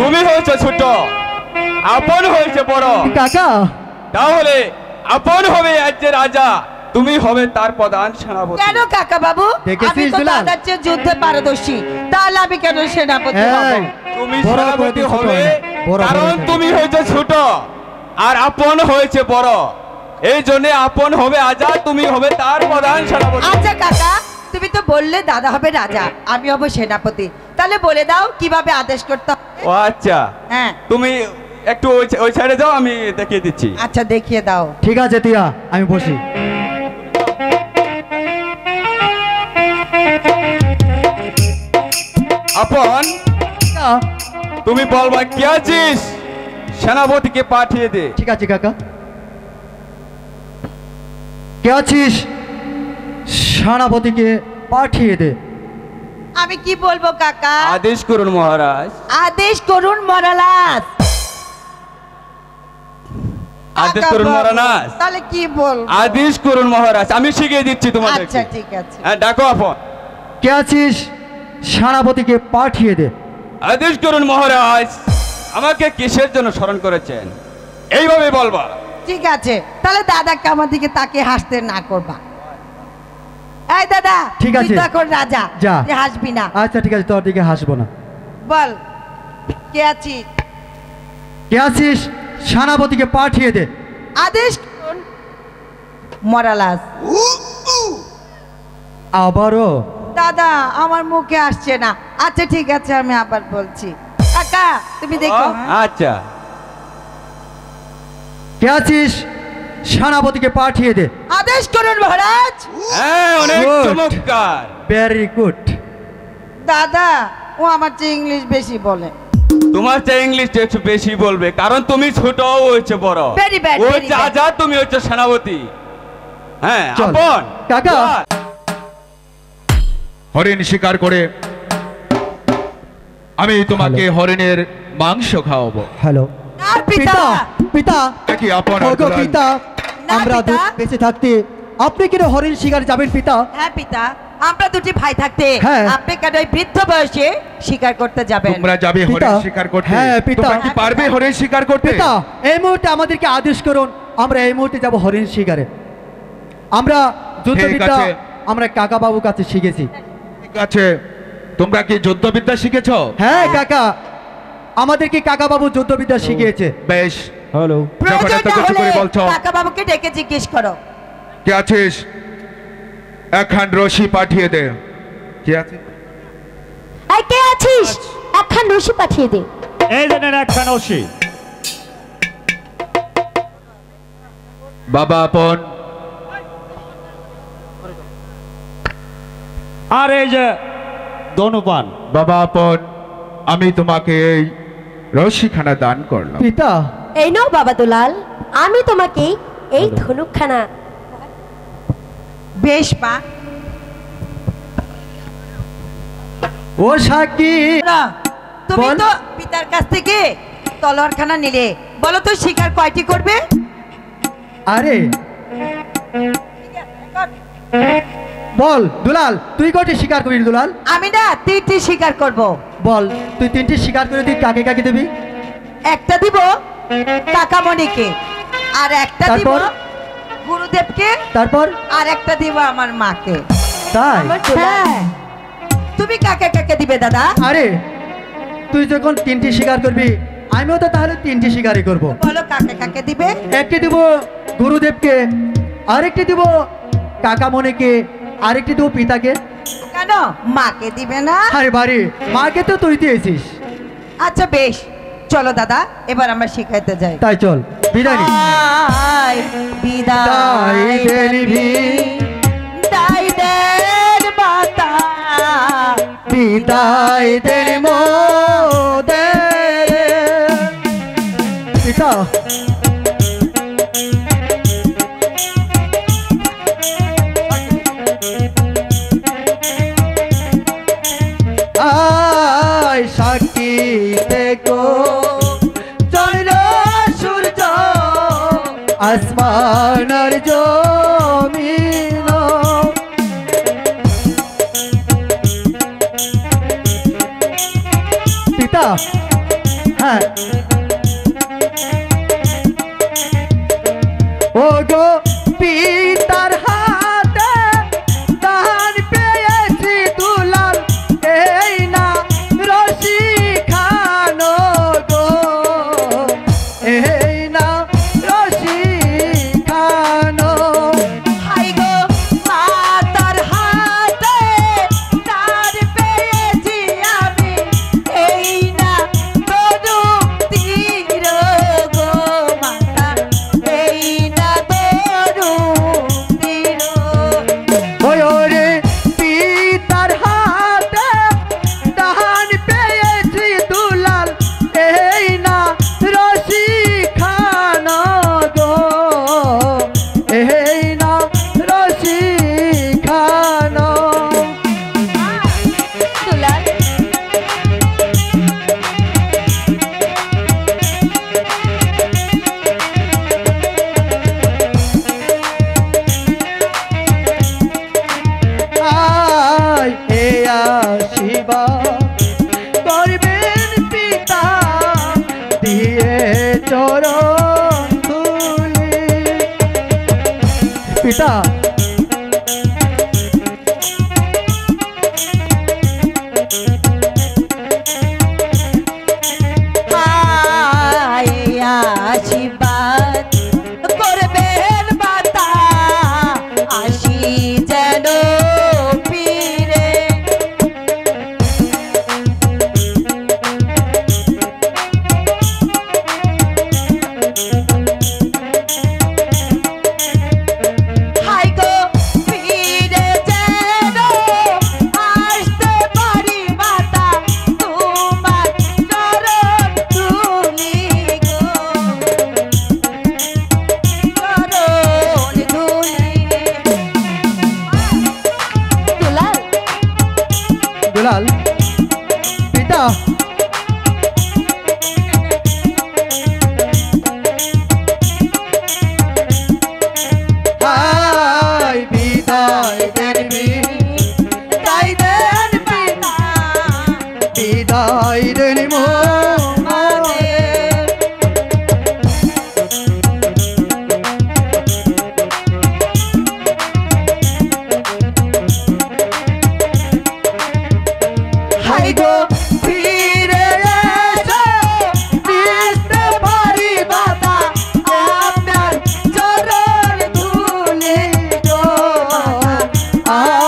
Speaker 4: তুমি হয়েছে ছোট, আপন হয়েছে বড়।
Speaker 1: কাকা
Speaker 4: তাহলে আপন হবে রাজ্যের রাজা, তুমি হবে তার প্রধান সেনাপতি।
Speaker 5: কেন কাকা বাবু?
Speaker 1: দেখেছিস
Speaker 5: আমি তো
Speaker 1: দুলাল?
Speaker 5: দাদার চেয়ে যুদ্ধে পারদর্শী, তাহলে আমি কেন সেনাপতি হব?
Speaker 1: এই,
Speaker 4: তুমি
Speaker 1: বড় করে
Speaker 4: সেনাপতি
Speaker 1: দিয়ে ছোট
Speaker 4: হবে
Speaker 1: হয় না, বড় করে
Speaker 4: কারণ
Speaker 1: দিয়ে।
Speaker 4: তুমি হয়েছে ছোট আর আপন হয়েছে বড়। এই জন্য আপন হবে রাজা, তুমি হবে তার প্রধান সেনাপতি।
Speaker 5: আচ্ছা কাকা, তুমি তো বললে দাদা হবে রাজা, আমি হব সেনাপতি, তাহলে বলে দাও কিভাবে আদেশ করতে হবে।
Speaker 4: ও আচ্ছা,
Speaker 5: হ্যাঁ
Speaker 4: তুমি একটু ওই সাইডে যাও, আমি দেখিয়ে দিচ্ছি।
Speaker 5: আচ্ছা দেখিয়ে দাও।
Speaker 1: ঠিক আছে টিয়া, আমি বসি।
Speaker 4: আপন
Speaker 1: কাকা,
Speaker 4: তুমি বলবা কি আছিস, সেনাপতিকে পাঠিয়ে দে।
Speaker 1: ঠিক আছে কাকা। কে আছিস সেনাপতিকে পাঠিয়ে দে।
Speaker 5: আমি কি বলবো কাকা?
Speaker 4: আদেশ করুন মহারাজ।
Speaker 5: আদেশ করুন মহারাজ।
Speaker 4: আদেশ
Speaker 5: কাকা
Speaker 4: করুন
Speaker 5: বাবু,
Speaker 4: মহারাজ।
Speaker 5: তাহলে কি বলবো?
Speaker 4: আদেশ করুন মহারাজ, আমি শিখিয়ে দিচ্ছি তোমাদের।
Speaker 5: আচ্ছা ঠিক আছে।
Speaker 4: হ্যাঁ, ডাকো আপন।
Speaker 1: কে আছিস সেনাপতিকে পাঠিয়ে দে।
Speaker 4: আদেশ করুন মহারাজ। আমাকে কিসের জন্য স্মরণ করেছেন এইভাবে বলবা।
Speaker 5: ঠিক আছে, তাহলে দাদাকে আমার দিকে তাকে হাসতে না করবা। এই দাদা,
Speaker 1: ঠিক আছে।
Speaker 5: তুই তো এখন রাজা,
Speaker 1: যা।
Speaker 5: তুই হাসবি না।
Speaker 1: আচ্ছা ঠিক আছে, তোর দিকে হাসবো না।
Speaker 5: বল, কে আছিস?
Speaker 1: কে আছিস সেনাপতিকে পাঠিয়ে দে।
Speaker 5: আদেশ করুন মহারাজ।
Speaker 1: আবারও
Speaker 5: দাদা আমার মুখে আসছে না। আচ্ছা ঠিক আছে, আমি আবার বলছি। কাকা তুমি দেখো।
Speaker 4: আচ্ছা,
Speaker 1: কে আছিস সেনাপতিকে পাঠিয়ে দে।
Speaker 5: আদেশ করুন মহারাজ।
Speaker 4: হ্যাঁ, অনেক
Speaker 1: Good.
Speaker 4: চমৎকার।
Speaker 1: Very good.
Speaker 5: দাদা ও আমার চেয়ে ইংলিশ বেশি বলে।
Speaker 4: তোমার চেয়ে ইংলিশটা একটু বেশি বলবে, কারণ তুমি ছোট, ও হচ্ছে বড়।
Speaker 5: Very bad,
Speaker 4: ও
Speaker 5: very
Speaker 4: যা
Speaker 5: bad.
Speaker 4: যা, তুমি হচ্ছে সেনাপতি। হ্যাঁ
Speaker 1: চল।
Speaker 4: আপন।
Speaker 1: কাকা।
Speaker 4: চল।
Speaker 3: হরিণ শিকার করে আমি তোমাকে হরিণের মাংস খাওয়াবো।
Speaker 1: হ্যালো
Speaker 5: আর পিতা,
Speaker 1: পিতা, পিতা,
Speaker 3: কি আপন আর
Speaker 1: ওগো
Speaker 3: দুলাল?
Speaker 1: পিতা,
Speaker 5: না,
Speaker 1: আমরা
Speaker 5: পিতা।
Speaker 1: বেঁচে থাকতে আপনি কেন হরিণ শিকার যাবেন পিতা?
Speaker 5: হ্যাঁ পিতা, আমরা দুটি ভাই থাকতে
Speaker 1: হ্যাঁ।
Speaker 5: আপনি কেন এই বৃদ্ধ বয়সে শিকার করতে যাবেন?
Speaker 3: তোমরা যাবে
Speaker 1: পিতা।
Speaker 3: হরিণ শিকার করতে?
Speaker 1: হ্যাঁ, পিতা।
Speaker 3: তোমরা কি পারবে হরিণ শিকার করতে?
Speaker 1: পিতা, এই মুহূর্তে আমাদেরকে আদেশ করুন, আমরা এই মুহূর্তে যাব হরিণ শিকারে। আমরা যুদ্ধবিদ্যা
Speaker 3: আছে।
Speaker 1: আমরা কাকা বাবুর কাছে শিখেছি।
Speaker 3: ঠিক আছে, তোমরা কি যুদ্ধবিদ্যা শিখেছো?
Speaker 1: হ্যাঁ কাকা, আমাদেরকে কাকা বাবু যুদ্ধবিদ্যা শিখিয়েছে।
Speaker 3: বেশ,
Speaker 1: হ্যালো
Speaker 3: যখন
Speaker 5: প্রয়োজন
Speaker 3: এত
Speaker 5: না
Speaker 3: কিছু
Speaker 5: হলে
Speaker 3: করে বলছো,
Speaker 5: কাকা বাবুকে ডেকে জিজ্ঞেস করো।
Speaker 3: কে আছিস একখান রশি পাঠিয়ে দে। কে আছে?
Speaker 2: এই কে আছিস একখান রশি পাঠিয়ে দে।
Speaker 6: এই জনের একখান অসি।
Speaker 3: বাবা আপন,
Speaker 6: আর এই যে ধনুপান।
Speaker 3: বাবা আপন, আমি তোমাকে এই রশিখানা দান করলাম।
Speaker 1: পিতা,
Speaker 2: এই নাও বাবা দুলাল, আমি তোমাকে এই ধনুকখানা।
Speaker 5: বেশ মা।
Speaker 1: ও সাকি,
Speaker 5: তুমি
Speaker 1: বল।
Speaker 5: তো পিতার কাছ থেকে তলোয়ারখানা নিলে, বলো তো শিকার কয়টি করবে?
Speaker 1: আরে বল দুলাল, তুই কয়টি শিকার করিস দুলাল?
Speaker 5: আমি না 3টি শিকার করব।
Speaker 1: বল, তুই 3টি শিকার করে তুই কাকে কাকে দিবি?
Speaker 5: একটা দিব কাকামণিকে, আর একটা দিব
Speaker 1: তারপর?
Speaker 5: গুরুদেবকে,
Speaker 1: তারপর?
Speaker 5: আর একটা দিব আমার মাকে।
Speaker 1: তাই?
Speaker 5: হ্যাঁ, তুমি কাকে কাকে দিবে দাদা?
Speaker 1: আরে তুই যখন 3টি শিকার করবি, আমিও তো তাহলে 3টি শিকারই করব।
Speaker 5: বলো কাকে কাকে দিবে?
Speaker 1: একটি দিব গুরুদেবকে, আরেকটি দিব কাকামণিকে, আরেকটি দিব পিতাকে।
Speaker 5: কেন মাকে দিবে না?
Speaker 1: আরে বাড়ি, মাকে তো তুই দিয়েছিস।
Speaker 5: আচ্ছা বেশ, চলো দাদা এবার আমরা শিখাইতে যাই।
Speaker 1: তাই চল, বিদায় নি।
Speaker 5: আয় বিদায়
Speaker 1: বিদায় দেবি।
Speaker 5: বিদায় দের বাতা,
Speaker 1: বিদায় দে মোদের পিতা। আয় সাক্ষী দেখো চন্দ্র সূর্য আসমান আর জমিন, পিতা। হ্যাঁ, ও গো পিতার হাতে দান পেয়েছি দুলাল, এই না রশি খানো গো, এই না রশি খানো।
Speaker 5: হাই গো মাতার হাতে তার পেয়েছি আমি, এই না তরুণ তীর গো মাতা, এই না তরুণ
Speaker 1: পিতা
Speaker 5: আশীর্বাদ করবেন মাতা আসি যেন ফিরে। হাই গো ফিরে যেন আসতে পারি মাতা তোমার চরণ ধুলি গো চরণ ধুলি।
Speaker 2: দুলাল
Speaker 1: দুলাল পিতা হাই বিদায় দেন
Speaker 5: তাই দেন পিতা
Speaker 1: বিদায় দেন
Speaker 5: আমাদের। হাই গো ফিরে এসো আসতে পারি মাতা আপনার চরণ ধুলি গো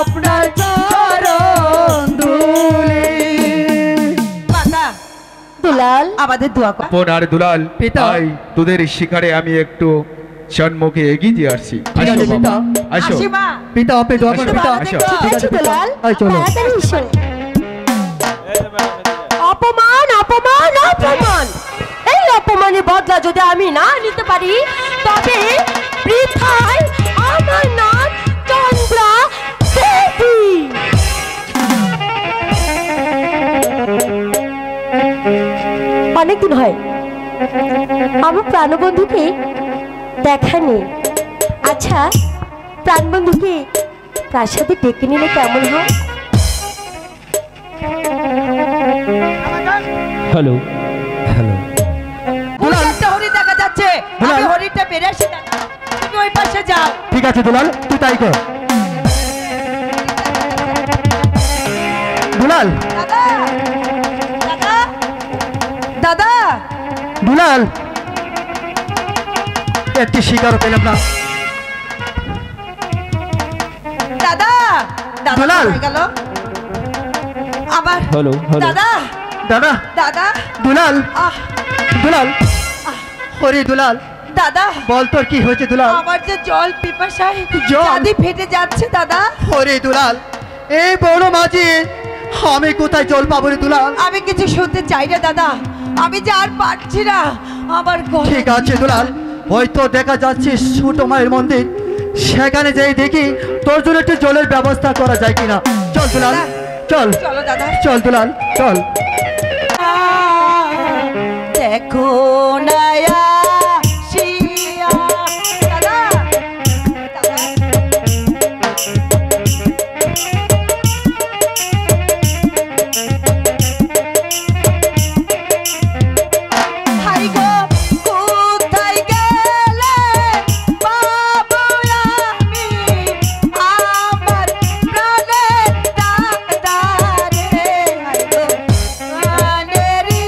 Speaker 1: আপনার চরণ ধুলি।
Speaker 5: মাতা
Speaker 2: দুলাল
Speaker 5: আমাদের দোয়া কর।
Speaker 3: বোন আর দুলাল
Speaker 1: পিতা।
Speaker 3: ভাই তোদের শিকারে আমি একটু সম্মুখে এগিয়ে দিয়ে আসছি।
Speaker 1: ঠিক আছে,
Speaker 3: আসো
Speaker 1: পিতা।
Speaker 3: বাবা, আসো
Speaker 5: আসি মা।
Speaker 1: পিতা আপনি দোয়া করুন
Speaker 3: আসো,
Speaker 1: পিতা
Speaker 3: আসো।
Speaker 2: ঠিক আছে দুলাল
Speaker 1: এই চলো।
Speaker 2: তাড়াতাড়ি এসো। অপমান অপমান অপমান, এই অপমানের বদলা যদি আমি না নিতে পারি তবে বৃথায় আমার নাম চন্দ্রা দেবী। অনেকদিন হয় আমার প্রাণবন্ধুকে দেখা নেই। আচ্ছা প্রাণবন্ধুকে প্রাসাদে ডেকে নিলে কেমন হয়?
Speaker 6: হ্যালো হ্যালো
Speaker 5: ওই একটা হরিণ দেখা যাচ্ছে। আমি
Speaker 1: দুলাল।
Speaker 5: হরিণটা বেড়ে আসি দাদা, তুমি ওই পাশে যাও।
Speaker 1: ঠিক আছে দুলাল তুই তাই কর। দুলাল
Speaker 5: দাদা দাদা দাদা
Speaker 1: দুলাল একটি শিকারও পেলাম না।
Speaker 5: দাদা দাদা
Speaker 1: দুলাল।
Speaker 5: কোথায় গেল আবার?
Speaker 6: হ্যালো হ্যালো
Speaker 5: দাদা
Speaker 1: দাদা
Speaker 5: দাদা
Speaker 1: দুলাল
Speaker 5: আহ
Speaker 1: দুলাল হরি দুলাল
Speaker 5: দাদা
Speaker 1: বল তোর কি হয়েছে দুলাল?
Speaker 5: আমার যে জল পিপাসায়
Speaker 1: জল?
Speaker 5: চাঁদি ফেটে যাচ্ছে দাদা।
Speaker 1: হরি দুলাল এই বড় মাঝি আমি কোথায় জল পাবো রে দুলাল?
Speaker 5: আমি কিছু শুনতে চাই না দাদা, আমি যে আর পারছি না আমার গলা।
Speaker 1: ঠিক আছে দুলাল, হয়তো দেখা যাচ্ছে ছোট মায়ের মন্দির, সেখানে যাই দেখি তোর জন্য একটু জলের ব্যবস্থা করা যায় কিনা। চল দুলাল চল
Speaker 5: চলো দাদা।
Speaker 1: চল দুলাল চল।
Speaker 5: দেখো নয়া শিয়া দাদা দাদা হাই গো কোথায় গেলে বাবু আমি আমার প্রাণের দাদা রে। হাই গো প্রাণেরই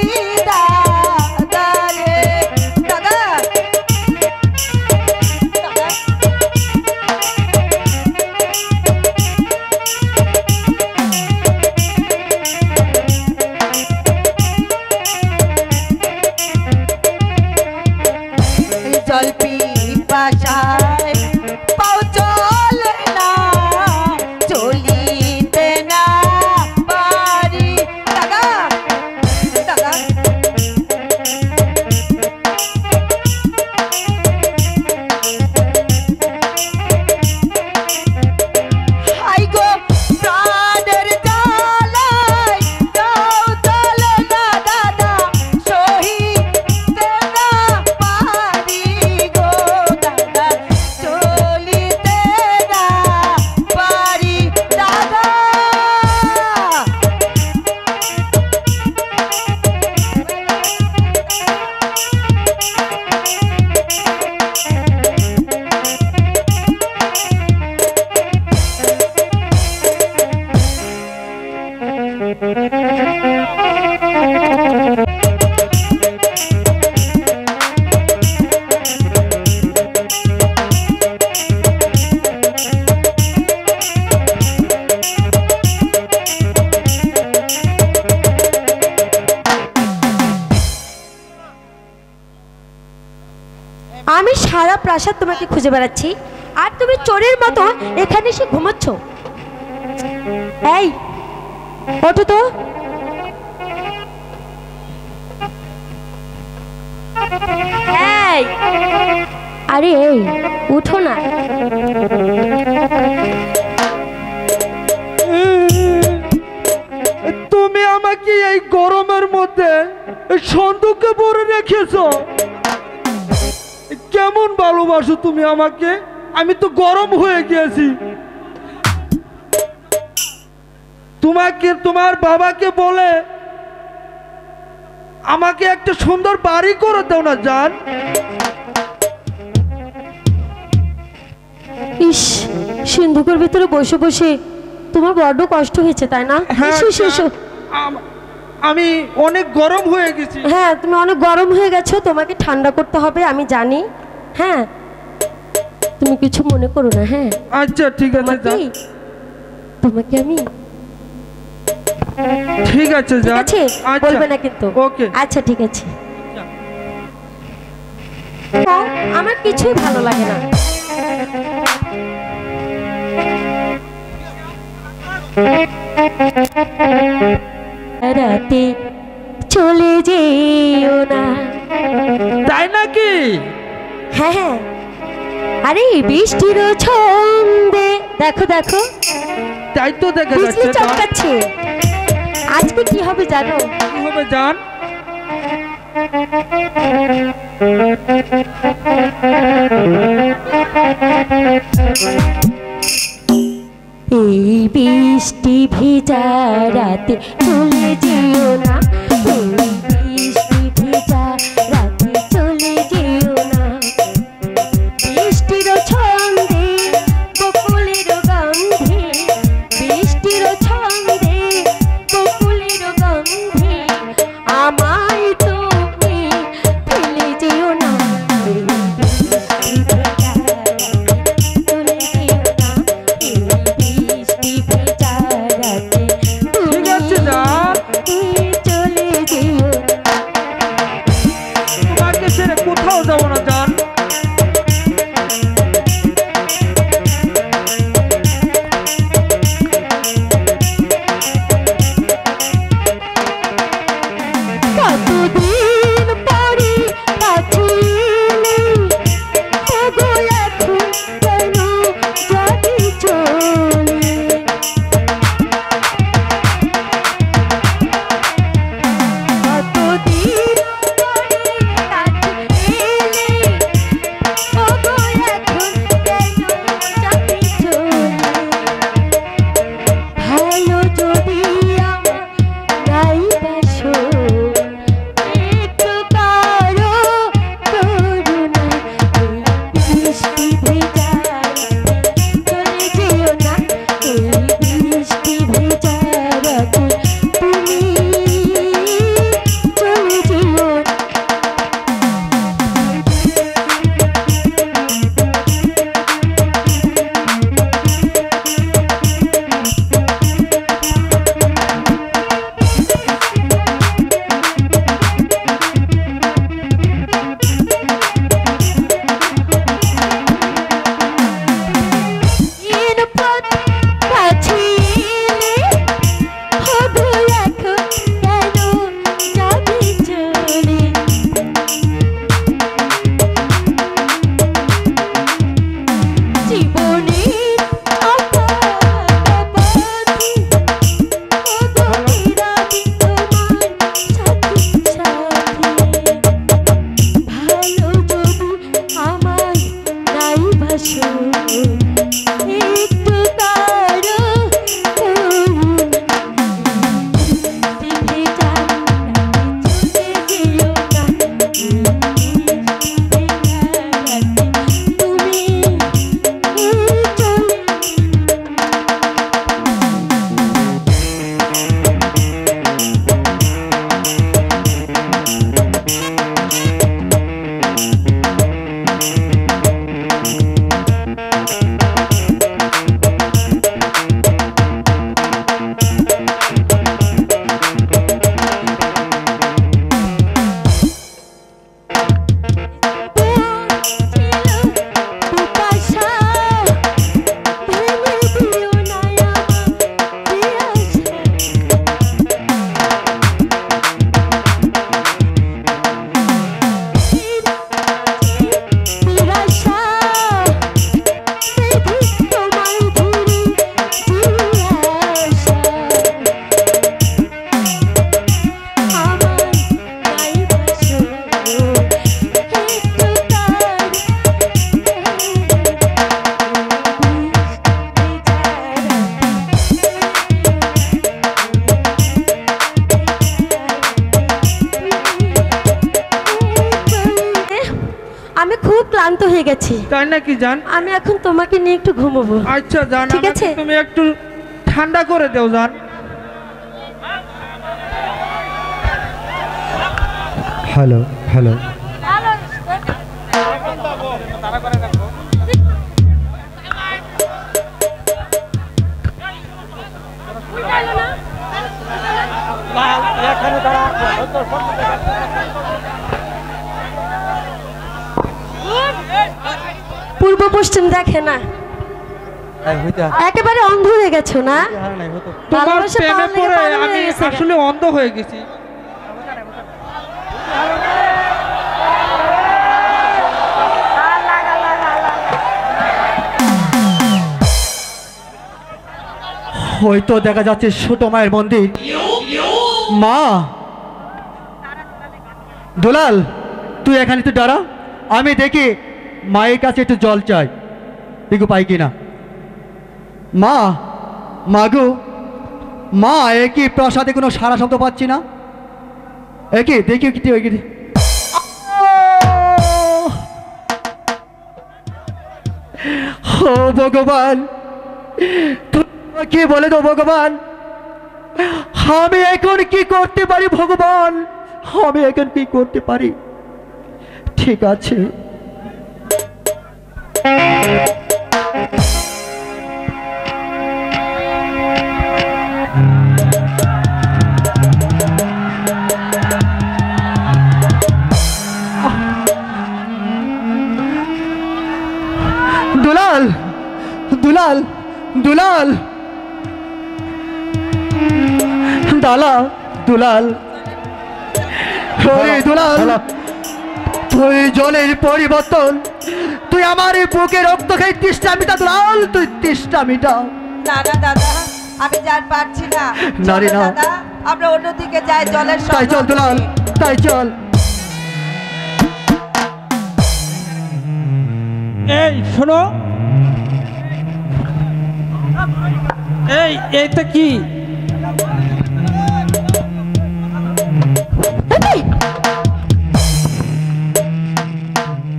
Speaker 2: প্রাসাদ তোমাকে খুঁজে বেড়াচ্ছি আর তুমি চোরের মতো এখানে এসে ঘুমোচ্ছ। এই ওঠো তো। এই আরে এই উঠো না।
Speaker 6: তুমি আমাকে এই গরমের মধ্যে সন্দুকে ভরে রেখেছো। কেমন ভালোবাসো তুমি আমাকে, আমি তো গরম হয়ে গিয়েছি। তোমাকে তোমার বাবাকে বলে আমাকে একটা সুন্দর বাড়ি করে দাও না জান।
Speaker 2: ইস, সিন্ধুকের ভিতরে বসে বসে তোমার বড্ড কষ্ট হয়েছে তাই না?
Speaker 6: হ্যাঁ,
Speaker 2: এসো, এসো, এসো।
Speaker 6: আমি অনেক গরম হয়ে গেছি।
Speaker 2: হ্যাঁ, তুমি অনেক গরম হয়ে গেছো, তোমাকে ঠান্ডা করতে হবে আমি জানি। হ্যাঁ, তুমি কিছু মনে করো না। হ্যাঁ
Speaker 6: আচ্ছা ঠিক আছে জান।
Speaker 2: তোমাকে আমি
Speaker 6: ঠিক আছে
Speaker 2: ঠিক
Speaker 6: জান।
Speaker 2: আছে,
Speaker 6: আচ্ছা,
Speaker 2: বলবে না কিন্তু।
Speaker 6: ওকে।
Speaker 2: আচ্ছা ঠিক আছে। আমার কিছুই ভালো লাগে না। রাতে চলে যেও না।
Speaker 6: তাই নাকি?
Speaker 2: হ্যাঁ হ্যাঁ, আরে বৃষ্টির ছন্দে দেখো দেখো
Speaker 6: তাই তো দেখা
Speaker 2: বিজলি
Speaker 6: যাচ্ছে জান।
Speaker 2: চমকাচ্ছে। আজকে কি হবে জানো?
Speaker 6: কি হবে জান?
Speaker 2: এই বৃষ্টি ভেজা রাতে চলে যেও না। এই বৃষ্টি ভেজা রাতে চলে যেও না। বৃষ্টির ছন্দে বকুলের গন্ধে, বৃষ্টির ছন্দে বকুলের গন্ধে আমায় তুমি ফেলে যেও না। এই বৃষ্টি ভেজা রাতে চলে যেও না। এই বৃষ্টি ভেজা রাতে
Speaker 6: ঠিক আছে জান।
Speaker 2: চলে যেও না।
Speaker 6: তোমাকে ছেড়ে কোথাও যাব না জান।
Speaker 2: ক্লান্ত হয়ে গেছি।
Speaker 7: তাই নাকি জান?
Speaker 2: আমি এখন তোমাকে নিয়ে একটু ঘুমোবো।
Speaker 7: আচ্ছা জান,
Speaker 2: ঠিক
Speaker 7: আমাকে
Speaker 2: আছে।
Speaker 7: তুমি একটু ঠান্ডা করে দেও জান।
Speaker 1: হ্যালো হ্যালো,
Speaker 2: পূর্ব পশ্চিম দেখে না, একেবারে অন্ধ হয়ে গেছো না?
Speaker 7: তোমার
Speaker 2: ভালোবাসা
Speaker 7: প্রেমে
Speaker 2: পাওয়ার লেগে
Speaker 7: পড়ে
Speaker 2: পাগল
Speaker 7: আমি
Speaker 2: হয়ে গেছে।
Speaker 7: আসলে অন্ধ হয়ে গেছি।
Speaker 1: হয়তো দেখা যাচ্ছে ছোট মায়ের মন্দির। মা, দুলাল তুই এখানে তো দাঁড়া, আমি দেখি মায়ের কাছে একটু জল চাই, দেখু পাই কিনা। মা, মাগু, মা একই প্রসাদে কোনো সারা শব্দ পাচ্ছি না, একই দেখি কি ও ভগবান, কি বলে তো ভগবান, আমি এখন কি করতে পারি ভগবান, আমি এখন কি করতে পারি? ঠিক আছে, দুলাল দুলাল দুলাল দালা দুলাল, ওরে দুলাল, তুই জলের পরিবর্তন, তুই আমার এই বুকে রক্ত খাই তৃষ্ণা মিটা দুলাল, তুই তৃষ্ণা মিটা।
Speaker 5: না না দাদা, আমি যার পারছি না।
Speaker 1: না রে না।
Speaker 5: দাদা, আমরা অন্যদিকে যাই, জলের
Speaker 1: তাই চল দুলাল, তাই চল।
Speaker 7: এই শোনো, এইটা কি?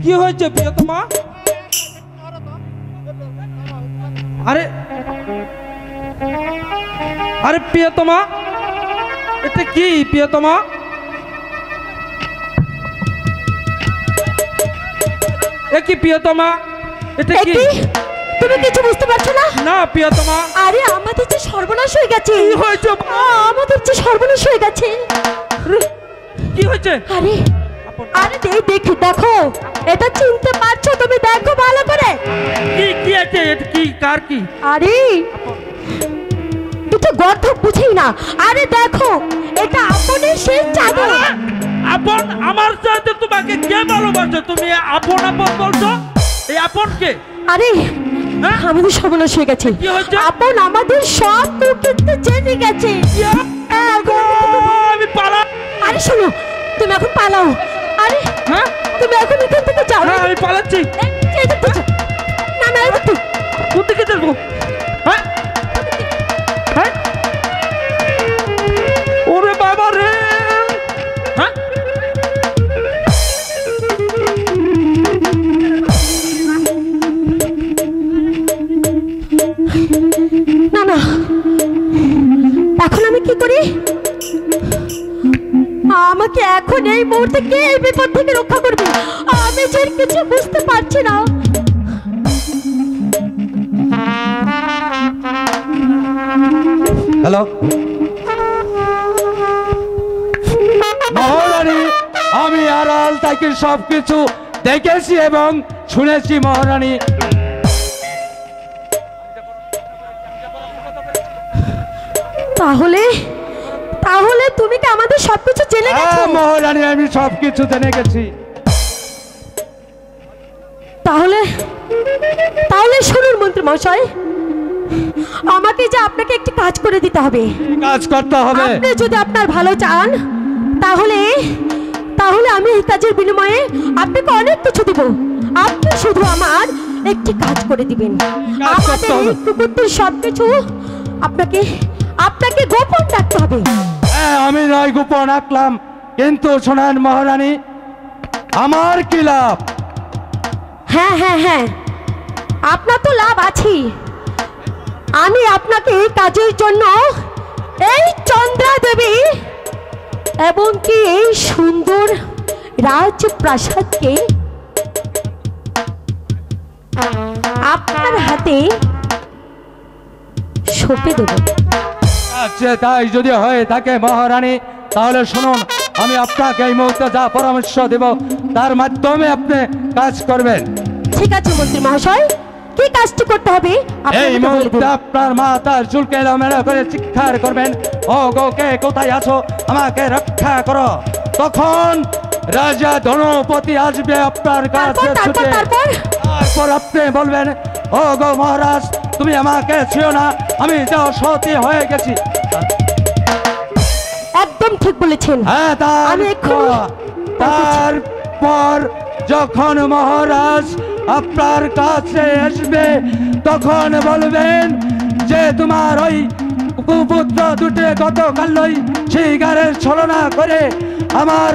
Speaker 7: কি হয়েছে প্রিয়তমা? আরে আরে প্রিয়তমা, এটা কি প্রিয়তমা? এ কি প্রিয়তমা, এটা কি?
Speaker 2: তুমি কিছু বুঝতে পারছো না?
Speaker 7: না প্রিয়তমা।
Speaker 2: আরে আমাদের যে সর্বনাশ হয়ে গেছে।
Speaker 7: কি হয়েছে?
Speaker 2: আমাদের যে সর্বনাশ হয়ে গেছে।
Speaker 7: কি হয়েছে?
Speaker 2: আরে আরে দেখো দেখো, এটা চিনতে পারছো তুমি? দেখো ভালো করে।
Speaker 7: কি কি আছে? এটা কি? কার কি?
Speaker 2: আরে এটা গর্ধ বুঝেই না। আরে দেখো, এটা আপনের সেই চাদর।
Speaker 7: আপন? আমার সাথে তোমাকে কে ভালোবাসে? তুমি আপন আপন বলছো? এই আপন কে?
Speaker 2: আরে আমাদের সর্বনাশ হয়ে গেছে।
Speaker 7: কি হয়েছে?
Speaker 2: আপন আমাদের সব কিন্তু জেনে গেছে।
Speaker 7: আমি পালা।
Speaker 2: আরে শোনো, তুমি এখন পালাও। আরে
Speaker 7: হ্যাঁ,
Speaker 2: তুমি এখন এখান থেকে যাও।
Speaker 7: হ্যাঁ আমি পালাচ্ছি।
Speaker 2: না না,
Speaker 7: কোন দিকে যাবো? হ্যাঁ হ্যাঁ, ওরে বাবা রে। হ্যাঁ,
Speaker 2: না না, এখন আমি কি করি? আমাকে এখন এই মুহূর্তে কে এই বিপদ থেকে রক্ষা করবে? আমি যে কিছু বুঝতে পারছি না।
Speaker 6: হ্যালো মহারানী, আমি আড়াল থেকে সবকিছু দেখেছি এবং শুনেছি মহারানী।
Speaker 2: তাহলে তাহলে তুমি কি আমাদের সবকিছু জেনে গেছো?
Speaker 6: মহারানী, আমি সবকিছু জেনে গেছি।
Speaker 2: তাহলে তাহলে শুনুন মন্ত্রী মশাই, আমাকে যে আপনাকে একটি কাজ করে দিতে হবে।
Speaker 6: কাজ করতে হবে?
Speaker 2: আপনি যদি আপনার ভালো চান তাহলে তাহলে আমি এই কাজের বিনিময়ে আপনাকে অনেক কিছু দেব। আপনি শুধু আমার একটি কাজ করে দিবেন। আমাদের এই কুকুরটির সবকিছু আপনাকে আপনাকে গোপন রাখতে হবে।
Speaker 6: হ্যাঁ, আমি নয় গোপন রাখলাম, কিন্তু শোনেন মহারানী, আমার কি লাভ?
Speaker 2: হ্যাঁ হ্যাঁ হ্যাঁ, আপনার তো লাভ আছে। আমি আপনাকে এই কাজের জন্য এই চন্দ্রা দেবী এবং কি এই সুন্দর রাজপ্রাসাদকে আপনার হাতে সঁপে দেব।
Speaker 6: আচ্ছা, তাই যদি হয়ে থাকে মহারানী, তাহলে শুনুন, আমি আপনাকে এই মুহূর্তে যা পরামর্শ দেব তার মাধ্যমে আপনি কাজ করবেন।
Speaker 2: ঠিক আছে মন্ত্রী মহাশয়, কি কাজটি করতে হবে আপনি
Speaker 6: এই
Speaker 2: আমাকে
Speaker 6: মুহূর্তে
Speaker 2: বলবেন।
Speaker 6: আপনার মা তার চুলকে এলোমেলো করে চিৎকার করবেন, ও গো কে কোথায় আছো, আমাকে রক্ষা করো। তখন রাজা ধনপতি আসবে আপনার কাছে ছুটে। তারপর আপনি বলবেন, ও গো মহারাজ, তুমি আমাকে ছিও না, আমি যাও সতী হয়ে গেছি।
Speaker 2: একদম ঠিক বলেছেন।
Speaker 6: হ্যাঁ,
Speaker 2: আমি এক্ষুনি
Speaker 6: তারপর যখন মহারাজ আপনার কাছে আসবে তখন বলবেন যে তোমার ওই কুপুত্র দুটো গতকালই শিকারের ছলনা করে আমার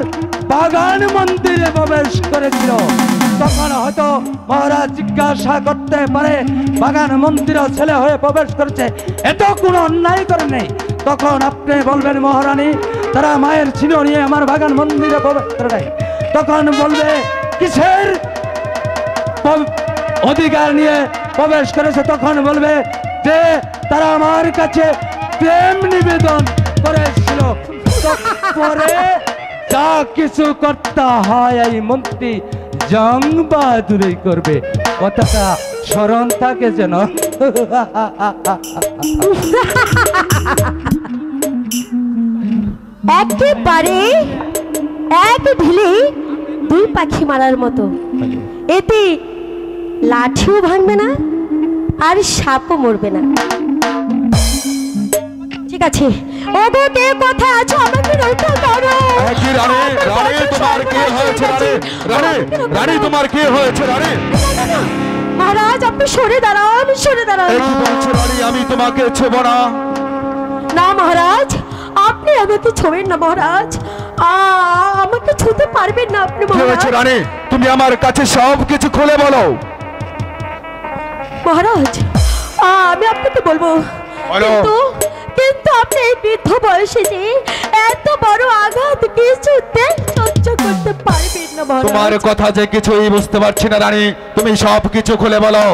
Speaker 6: বাগান মন্দিরে প্রবেশ করেছিল। তখন হয়তো মহারাজ জিজ্ঞাসা করতে পারে, বাগান মন্দিরে ছেলে হয়ে প্রবেশ করেছে, এত কোনো অন্যায় করে নেই। তখন আপনি বলবেন, মহারানী, তারা মায়ের চিহ্ন নিয়ে আমার বাগান মন্দিরে প্রবেশ করে নাই। তখন বলবে, কিসের অধিকার নিয়ে প্রবেশ করেছে? তখন বলবে যে তারা আমার কাছে প্রেম নিবেদন করেছিল। পরে যা কিছু করতে হয় এই মন্ত্রী জং বাহাদুরি করবে, কথাটা স্মরণ থাকে যেন।
Speaker 2: একেবারে এক ঢিলে দুই পাখি মারার মতো। এতে লাঠিও ভাঙবে না আর সাপও মরবে না। ঠিক আছে, ওগো কে কোথায় আছো, আমাকে রক্ষা করো।
Speaker 8: কি রানী, রানী তোমার কি হয়েছে? রানী, রানী তোমার কি হয়েছে? রানী,
Speaker 2: মহারাজ আপনি সরে দাঁড়ান, সরে দাঁড়ান।
Speaker 8: কি বলছো রানী? আমি তোমাকে ছোব না।
Speaker 2: না মহারাজ, আপনি আমাকে ছোঁবেন না মহারাজ, আমাকে ছুঁতে পারবেন না আপনি
Speaker 8: কি হয়েছে
Speaker 2: মহারাজ।
Speaker 8: রানী? তুমি আমার কাছে সব কিছু খুলে বলো।
Speaker 2: মহারাজ আমি আপনাকে বলবো,
Speaker 8: বলো।
Speaker 2: কিন্তু আপনি এই বৃদ্ধ বয়সে যে এত বড় আঘাত কিছুতে সহ্য করতে পারবেন না মহারাজ।
Speaker 8: তোমার কথা যে কিছুই বুঝতে পারছি না রানী, তুমি সব কিছু খুলে বলো।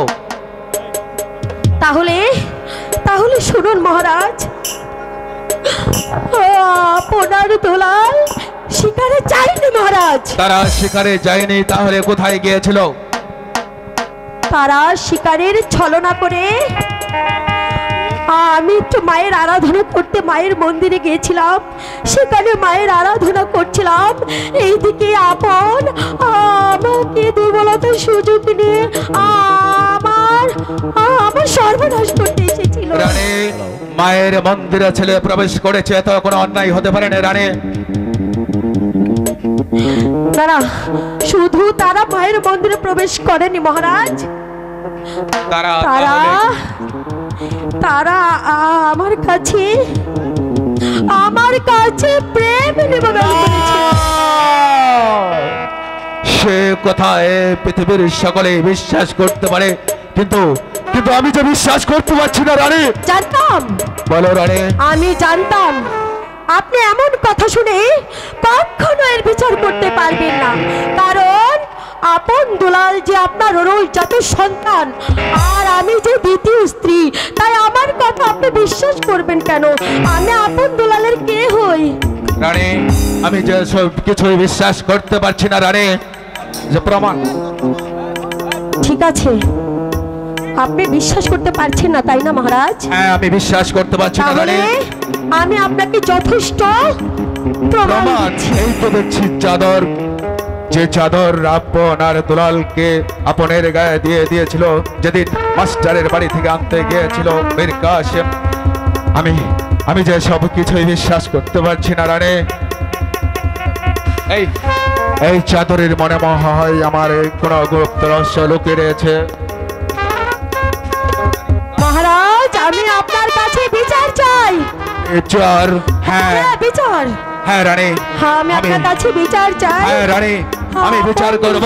Speaker 2: তাহলে তাহলে শুনুন মহারাজ, আপনার দোলাল শিকারে যায়নি মহারাজ।
Speaker 8: তারা শিকারে যায়নি, তাহলে কোথায় গিয়েছিল?
Speaker 2: তারা শিকারের ছলনা করে আমি একটু মায়ের আরাধনা করতে মায়ের মন্দিরে গিয়েছিলাম, সেখানে মায়ের আরাধনা করছিলাম। এইদিকে আপন আমাকে দুর্বলতার সুযোগ নিয়ে আমার সর্বনাশ করতে এসেছিল।
Speaker 8: রানী, মায়ের মন্দিরে ছেলে প্রবেশ করেছে, এত কোনো অন্যায় হতে পারে না রানী।
Speaker 2: তারা শুধু তারা মায়ের মন্দিরে প্রবেশ করেনি মহারাজ,
Speaker 8: তারা
Speaker 2: তারা তারা আমার কাছে প্রেম নিবেদন করেছে।
Speaker 8: সে কথায় পৃথিবীর সকলে বিশ্বাস করতে পারে, কিন্তু কিন্তু আমি যে বিশ্বাস করতে পারছি না রানী।
Speaker 2: জানতাম,
Speaker 8: বলো রানী।
Speaker 2: আমি জানতাম আপনি এমন কথা শুনে কখনো এর বিচার করতে পারবেন না, কারণ আপন দুলাল যে আপনার অরুলজাত সন্তান আর আমি যে দ্বিতীয় স্ত্রী, তাই আমার কথা আপনি বিশ্বাস করবেন কেন? আমি আপন দুলালের কে হই?
Speaker 8: রানী, আমি যে সব কিছুই বিশ্বাস করতে পারছি না রানী, যে প্রমাণ।
Speaker 2: ঠিক আছে, আপনি বিশ্বাস করতে পারছেন না তাই না মহারাজ?
Speaker 8: হ্যাঁ, আমি বিশ্বাস করতে পারছি না
Speaker 2: তাহলে
Speaker 8: রানী।
Speaker 2: আমি আপনাকে যথেষ্ট প্রমাণ
Speaker 8: প্রমাণ
Speaker 2: দিচ্ছি।
Speaker 8: এই তো দেখছি চাদর, যে চাদর আপনার দুলালকে আপনের গায়ে দিয়ে দিয়েছিল যেদিন মাস্টারের বাড়ি থেকে আনতে গিয়েছিল মীর কাসেম। আমি যে সব কিছুই বিশ্বাস করতে পারছি না রানী। এই চাদরের মনে হয় আমার কোন গুপ্ত রহস্য লুকিয়ে রয়েছে।
Speaker 2: মহারাজ আমি আপনার কাছে বিচার চাই।
Speaker 8: বিচার? হ্যাঁ
Speaker 2: বিচার।
Speaker 8: হ্যাঁ রানী,
Speaker 2: হ্যাঁ আমি আপনার কাছে বিচার চাই।
Speaker 8: হ্যাঁ রানী, আমি বিচার করব।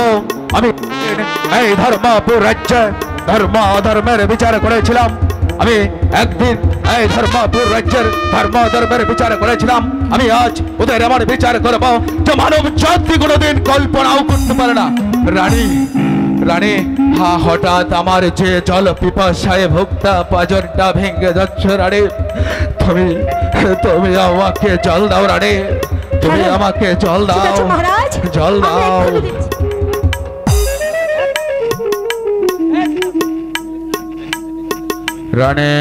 Speaker 8: আমি এই ধর্মপুর রাজ্যে ধর্ম অধর্মের বিচার করেছিলাম। আমি একদিন এই ধর্মপুর রাজ্যের ধর্ম অধর্মের বিচার করেছিলাম। আমি আজ ওদের আমার বিচার করব, যে মানব জাতি কোনোদিন কল্পনাও করতে পারে না। রানী, রানী, হঠাৎ আমার যে জল পিপাসায় ভোক্তা পাজরটা ভেঙে যাচ্ছে রানী, তুমি তুমি আমাকে জল দাও রানী, তুমি আমাকে জল
Speaker 2: ঠিক
Speaker 8: দাও,
Speaker 2: আছে মহারাজ,
Speaker 8: জল
Speaker 2: আমি
Speaker 8: দাও।
Speaker 2: এক্ষুনি দিচ্ছি।
Speaker 8: রানী,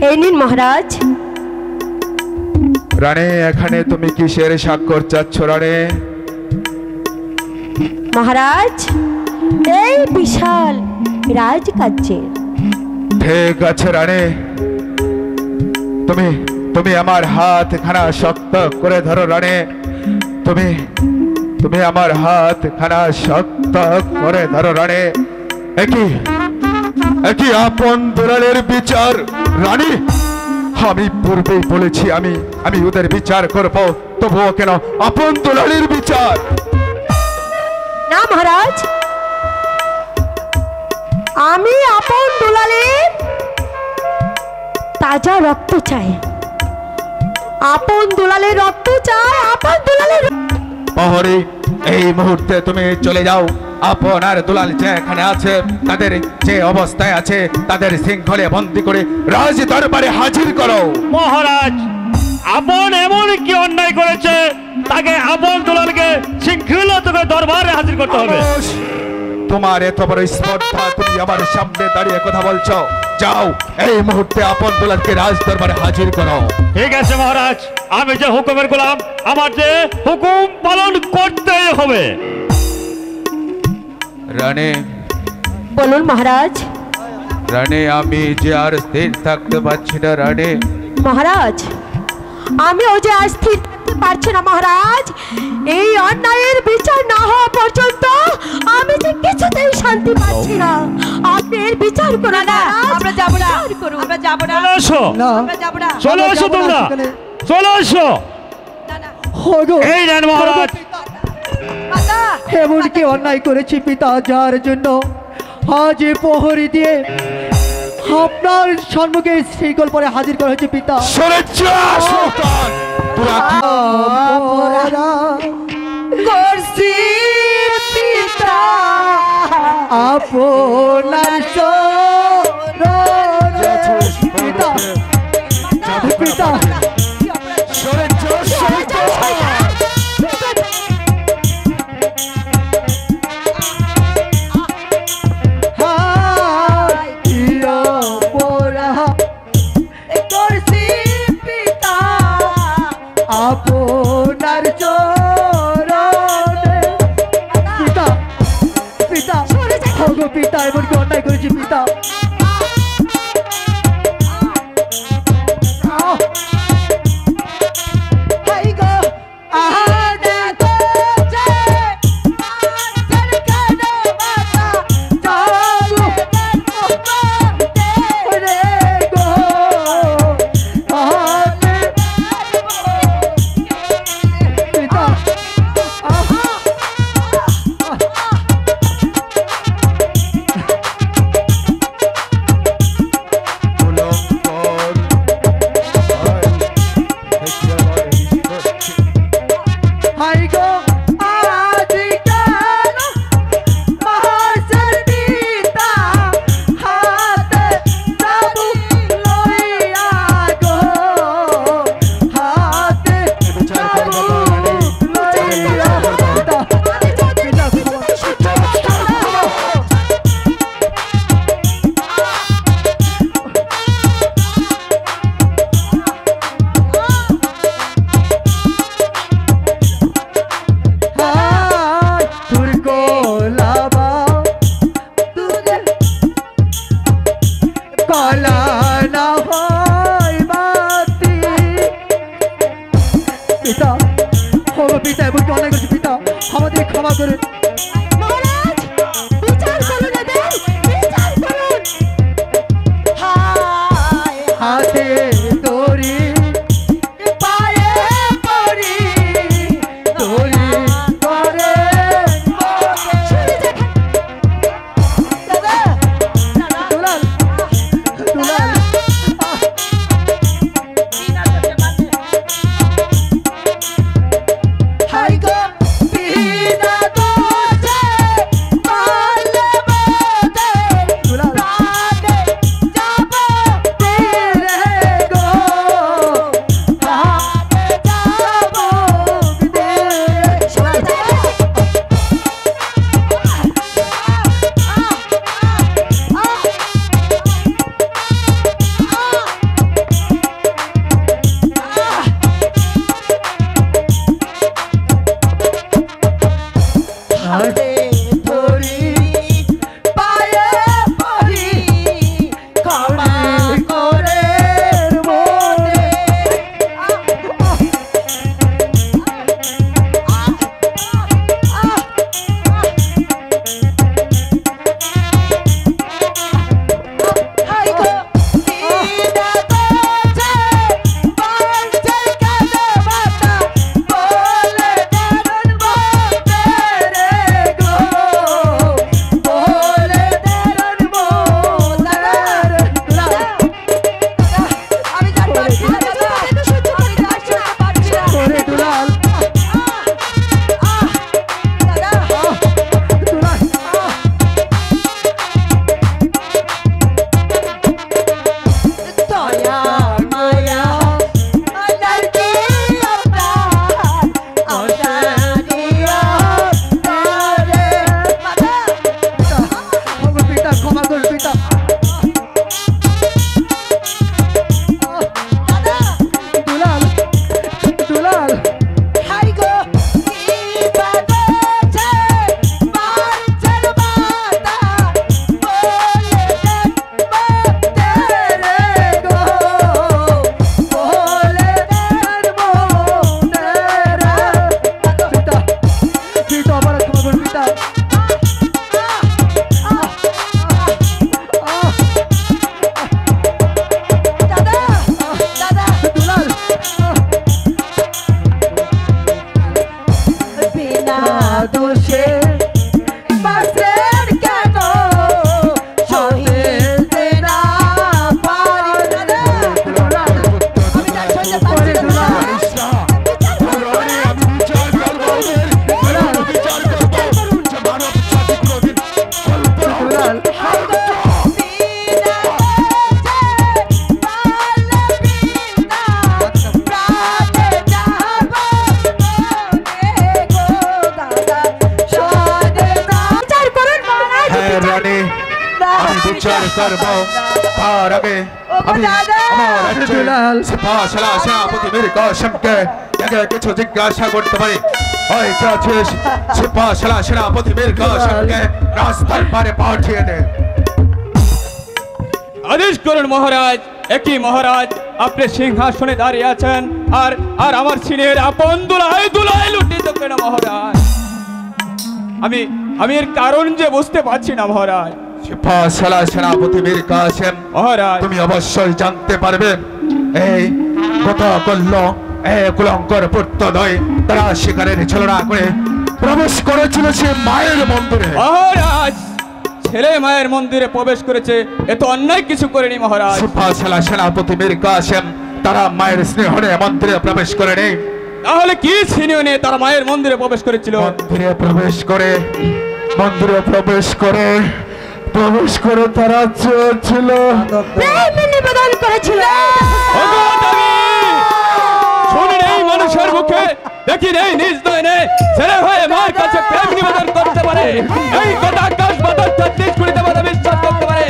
Speaker 2: এই নিন মহারাজ।
Speaker 8: রানী, এখানে তুমি কিসের স্বাক্ষর চাচ্ছ রানী?
Speaker 2: মহারাজ, এই বিশাল রাজকার্যের।
Speaker 8: ঠিক আছে রানী, তুমি তুমি আমার হাত খানা শক্ত করে ধরো রানী, তুমি তুমি আমার হাত খানা শক্ত করে ধরো রানী। একই একই আপন দুলালের বিচার রানী, আমি পূর্বেই বলেছি আমি ওদের বিচার করব, তবুও কেন আপন দুলালের বিচার?
Speaker 2: না মহারাজ, আমি আপন দুলালের তাজা রক্ত চাই, আপন দুলালের রক্ত চাই, আপন দুলালের।
Speaker 8: প্রহরী, এই মুহূর্তে তুমি চলে যাও, আপনার দুলাল যেখানে আছে তাদের যে অবস্থায় আছে তাদের শৃঙ্খলে বন্দী করে রাজ দরবারে হাজির করো।
Speaker 9: মহারাজ, আপন এমন কি অন্যায় করেছে তাকে আপন দুলালকে শৃঙ্খলিত করে দরবারে হাজির করতে হবে।
Speaker 8: খামোশ! তোমার এত বড় স্পর্ধা, তুমি আমার সামনে দাঁড়িয়ে কথা বলছো? যাও, এই মুহূর্তে আপন দুলালকে রাজ দরবারে হাজির করো।
Speaker 9: ঠিক আছে মহারাজ, আমি যে হুকুমের গোলাম, আমার যে হুকুম পালন করতেই হবে।
Speaker 8: রানী,
Speaker 2: বলুন মহারাজ।
Speaker 8: রানী, আমি যে আর স্থির থাকতে পারছি না রানী।
Speaker 2: মহারাজ, আমিও যে আর স্থির থাকতে পারছি না মহারাজ, এই অন্যায়ের বিচার না হওয়া পর্যন্ত আমি যে কিছুতেই শান্তি পাচ্ছি না। আপনি এর বিচার করুন
Speaker 5: না,
Speaker 2: মহারাজ,
Speaker 5: আমরা যাবো না,
Speaker 2: বিচার করুন।
Speaker 5: আমরা যাবো না,
Speaker 9: চলে এসো,
Speaker 1: না,
Speaker 5: আমরা যাবো না।
Speaker 9: চলে এসো তোমরা, চলে এসো।
Speaker 5: না, না,
Speaker 1: ওগো,
Speaker 9: এই নেন মহারাজ।
Speaker 5: মাতা,
Speaker 1: এমন কি অন্যায় করেছি পিতা, যার জন্য আজ এ প্রহরী দিয়ে আপনার সম্মুখে শিকল পরে হাজির করা হয়েছে পিতা।
Speaker 8: সরে যা শয়তান! তোরা কি
Speaker 1: আমরা
Speaker 5: করছি পিতা,
Speaker 1: আপনার চরণে পিতা, পিতা,
Speaker 8: সরে যা শয়তান!
Speaker 1: হায় কি অপরাধ
Speaker 5: করছি পিতা,
Speaker 1: আপনার চরণে পিতা, পিতা, ওগো পিতা, এমন কি অন্যায় করেছি পিতা।
Speaker 5: হাই গো, আহা দেখো যে আজের কালো বাতা,
Speaker 1: যাবো রে গো, আমি পিতা, হাই গো আজকাল মহাজন পিতা, হাতে চাবুক লইয়া গো, হাতে চাবুক লইয়া পিতা, পিতা, হায় তোর গোলাবা তুরে কলা না হয় বাতি পিতা, ও পিতা, এমন কি অন্যায় করেছি পিতা, আমাদের ক্ষমা করে।
Speaker 2: মহারাজ, বিচার করুন এদের।
Speaker 8: বিচার করব তার আগে আমি আমার রাজ্যের সিপাহসালা সেনাপতি মীর কাসেমকে আগে কিছু জিজ্ঞাসা করতে পারি। ওই কে আছিস? সিপাহসালা সেনাপতি মীর কাসেমকে রাস্তার পারে পাঠিয়ে দে।
Speaker 4: আদেশ করুন মহারাজ। একই মহারাজ, আপনি সিংহাসনে দাঁড়িয়ে আছেন আর আর আমার সিনের আপন দুলাই লুটিত কেন মহারাজ? আমি এর কারণ যে বুঝতে পারছি না মহারাজ।
Speaker 8: সিপাহসালা সেনাপতি মীর কাসেম,
Speaker 4: মহারাজ
Speaker 8: তুমি অবশ্যই জানতে পারবে এই কথা করল কুলঙ্কর পুত্রদ্বয় তারা শিকারের ছলনা করে প্রবেশ করেছিল সে মায়ের মন্দিরে।
Speaker 4: মহারাজ, ছেলে মায়ের মন্দিরে প্রবেশ করেছে, এত অন্যায় কিছু করেনি মহারাজ।
Speaker 8: সিপাহসালা সেনাপতি মীর কাসেম তারা মায়ের স্নেহরে মন্দিরে প্রবেশ করেনি।
Speaker 4: তাহলে কি ছিনিয়ে নিয়ে তারা মায়ের মন্দিরে প্রবেশ করেছিল?
Speaker 8: মন্দিরে প্রবেশ করে তারা চেয়েছিল
Speaker 2: প্রেম নিবেদন করেছিল।
Speaker 4: শুনুন, এই মানুষের মুখে দেখি নেই নিজ নয়নে ছেলে হয়ে মার কাছে প্রেম নিবেদন করতে পারে, এই কথা আকাশ বাতাস 36 কোটিতে বাধা বিশ্বাস করতে পারে।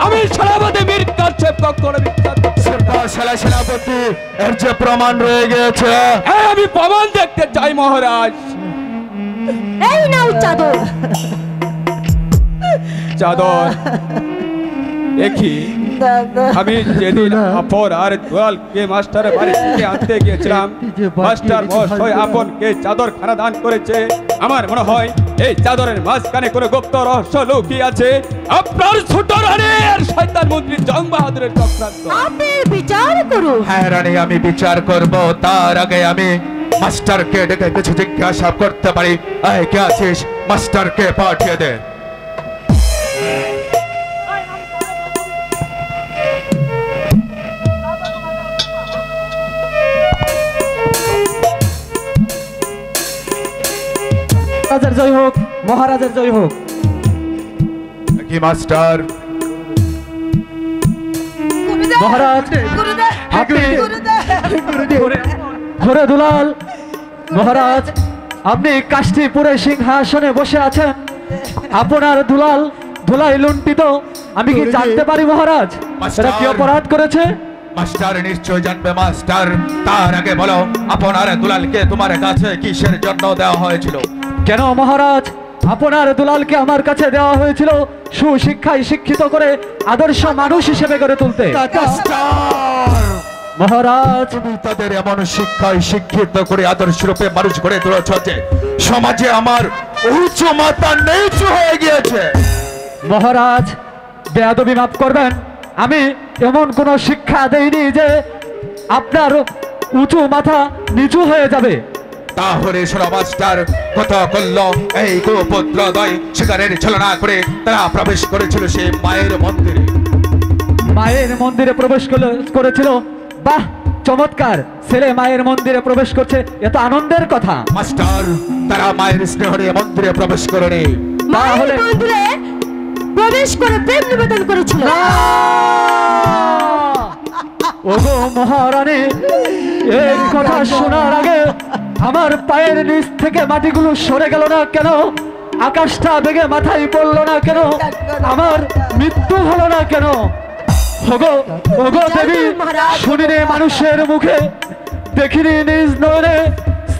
Speaker 4: আমি সেনাপতি মীর কাসেম কখনো বিশ্বাস করতে পারি না।
Speaker 8: সিপাহসালা সেনাপতি এর যে প্রমাণ রয়ে গেছে,
Speaker 4: হ্যাঁ, আমি প্রমাণ দেখতে চাই মহারাজ।
Speaker 2: এই নাও চাদর।
Speaker 4: চাদর দেখি। আমি যেদিন আপন আর দুলালকে মাস্টারের বাড়ি থেকে আনতে গিয়েছিলাম, মাস্টার মশাই আপনকে চাদর খানা দান করেছে। আমার মনে হয় এই চাদরের মাঝখানে কোনো গুপ্ত রহস্য লুকিয়ে আছে। আপনার ছোট রানীর শয়তান মন্ত্রী জং বাহাদুরের চক্রান্ত।
Speaker 2: আপনি বিচার করুন।
Speaker 8: হ্যাঁ রানী, আমি বিচার করব। তার আগে আমি মাস্টারকে ডেকে কিছু জিজ্ঞাসা করতে পারি। এই কে আছিস? মাস্টারকে পাঠিয়ে দে।
Speaker 6: মহারাজের জয় হোক, মহারাজের জয় হোক।
Speaker 8: কি মাস্টার?
Speaker 6: মহারাজ, আপনি ধরে দুলাল মহারাজ, আপনি কাষ্টিপুরে সিংহাসনে বসে আছেন। আপনার ধুলাই লুণ্ঠিত। আমি কি জানতে পারি মহারাজ সেটা কি অপরাধ করেছে?
Speaker 8: মাস্টার নিশ্চয় জানবে মাস্টার। তার আগে বলো, আপনার দুলালকে তোমার কাছে কিসের জন্য দেওয়া হয়েছিল?
Speaker 6: কেন মহারাজ, আপনার দুলালকে আমার কাছে দেওয়া হয়েছিল সুশিক্ষায় শিক্ষিত করে আদর্শ মানুষ হিসেবে গড়ে তুলতে। মহারাজ,
Speaker 8: তুমি তাদের এমন শিক্ষায় শিক্ষিত করে আদর্শ রূপে মানুষ গড়ে তুলেছ যে সমাজে আমার উঁচু মাথা নিচু হয়ে গিয়েছে।
Speaker 6: মহারাজ, বেয়াদবি মাফ করবেন, আমি এমন কোন শিক্ষা দেইনি যে আপনার উঁচু মাথা নিচু হয়ে যাবে।
Speaker 8: তাহলে শোনো মাস্টার, কথা করল এই গোপুত্রদ্বয় শিকারের ছলনা করে তারা প্রবেশ করেছিল সেই মায়ের মন্দিরে।
Speaker 6: মায়ের মন্দিরে প্রবেশ করেছিল? বাহ, চমৎকার। ছেলে মায়ের মন্দিরে প্রবেশ করছে, এত আনন্দের কথা।
Speaker 8: মাস্টার, তারা মায়ের স্নেহরে মন্দিরে প্রবেশ করেনি,
Speaker 2: মায়ের মন্দিরে প্রবেশ করে প্রেম নিবেদন করেছিল।
Speaker 6: ওগো মহারানী, এই কথা শোনার আগে আমার পায়ের নিচ থেকে মাটিগুলো সরে গেল না কেন? আকাশটা বেগে মাথায় পড়লো না কেন? আমার মৃত্যু হলো না কেন? ওগো দেবী, শুনিনি মানুষের মুখে, দেখিনি নিজ নয়নে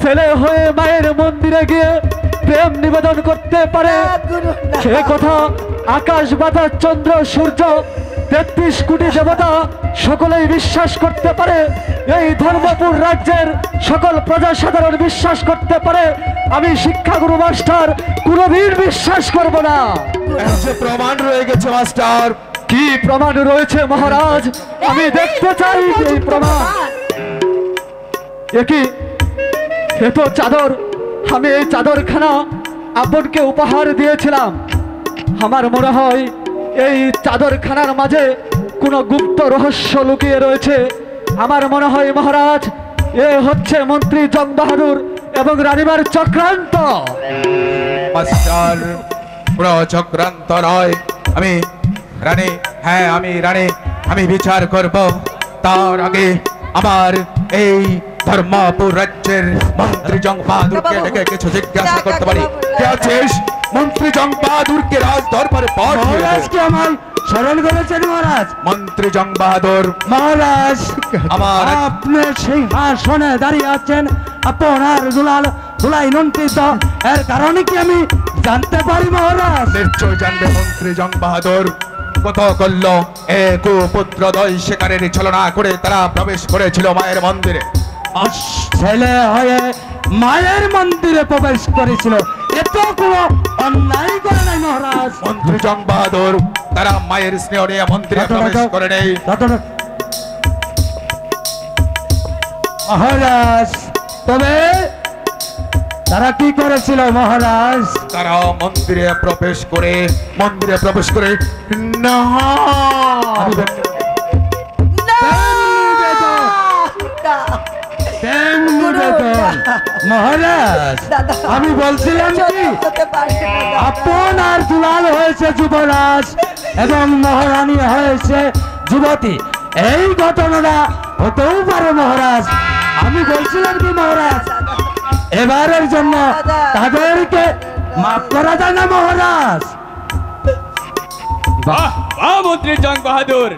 Speaker 6: ছেলে হয়ে মায়ের মন্দিরে গিয়ে প্রেম নিবেদন করতে পারে। সে কথা আকাশ বাতাস চন্দ্র সূর্য 33 কোটি দেবতা সকলেই বিশ্বাস করতে পারে। এই ধর্মপুর রাজ্যের সকল প্রজা সাধারণ বিশ্বাস করতে পারে। আমি শিক্ষাগুরু মাস্টার কোনদিন বিশ্বাস করব না।
Speaker 8: যে প্রমাণ রয়ে গেছে মাস্টার।
Speaker 6: কি প্রমাণ রয়েছে মহারাজ? আমি দেখতে চাই এই প্রমাণ। এ তো চাদর। আমি এই চাদরখানা আপনকে উপহার দিয়েছিলাম। আমার মনে হয় এই চাদরখানার মাঝে কোনো গুপ্ত রহস্য লুকিয়ে রয়েছে। আমার মনে হয় মহারাজ, এ হচ্ছে মন্ত্রী জং বাহাদুর এবং রানীমার চক্রান্ত।
Speaker 8: মাস্টার, পুরো চক্রান্ত নয়। আমি রানী, হ্যাঁ আমি রানী, আমি বিচার করব। তার আগে আমার এই ধর্মপুর রাজ্যের মন্ত্রী জং বাহাদুরকে ডেকে কিছু জিজ্ঞাসা করতে পারি। কে আছিস? মন্ত্রী জং বাহাদুরকে রাজ দরবারে পাঠিয়ে দে।
Speaker 6: স্মরণ করেছেন মহারাজ?
Speaker 8: মন্ত্রী জং বাহাদুর
Speaker 6: মহারাজ,
Speaker 8: আমার
Speaker 6: আপনি সিংহাসনে দাঁড়িয়ে আছেন, আপনার দুলাই নন্দিত, এর কারণে কি আমি জানতে পারি মহারাজ?
Speaker 8: নিশ্চয় জানবে মন্ত্রী জং বাহাদুর। কত করল এক পুত্র দয় শিকারের ছলনা করে তারা প্রবেশ করেছিল মায়ের মন্দিরে।
Speaker 6: ছেলে হয়ে মায়ের মন্দিরে প্রবেশ করেছিল, এত কোনো অন্যায় করে নাই মহারাজ।
Speaker 8: মন্ত্রী জং বাহাদুর তারা মায়ের স্নেহ নিয়ে মন্দিরে প্রবেশ করে নেই
Speaker 6: মহারাজ। তবে তারা কি করেছিল মহারাজ?
Speaker 8: তারা মন্দিরে প্রবেশ করে না
Speaker 6: মহারাজ, আমি বলছিলাম কি আপনার দুলাল হয়েছে যুবরাজ এবং মহারানী হয়েছে যুবতী, এই ঘটনাটা হতেও পারে মহারাজ। আমি বলছিলাম কি মহারাজ, এবারের জন্য তাদেরকে মাফ করা যায় না মহারাজ?
Speaker 4: বাহ বাহ মন্ত্রী জং বাহাদুর,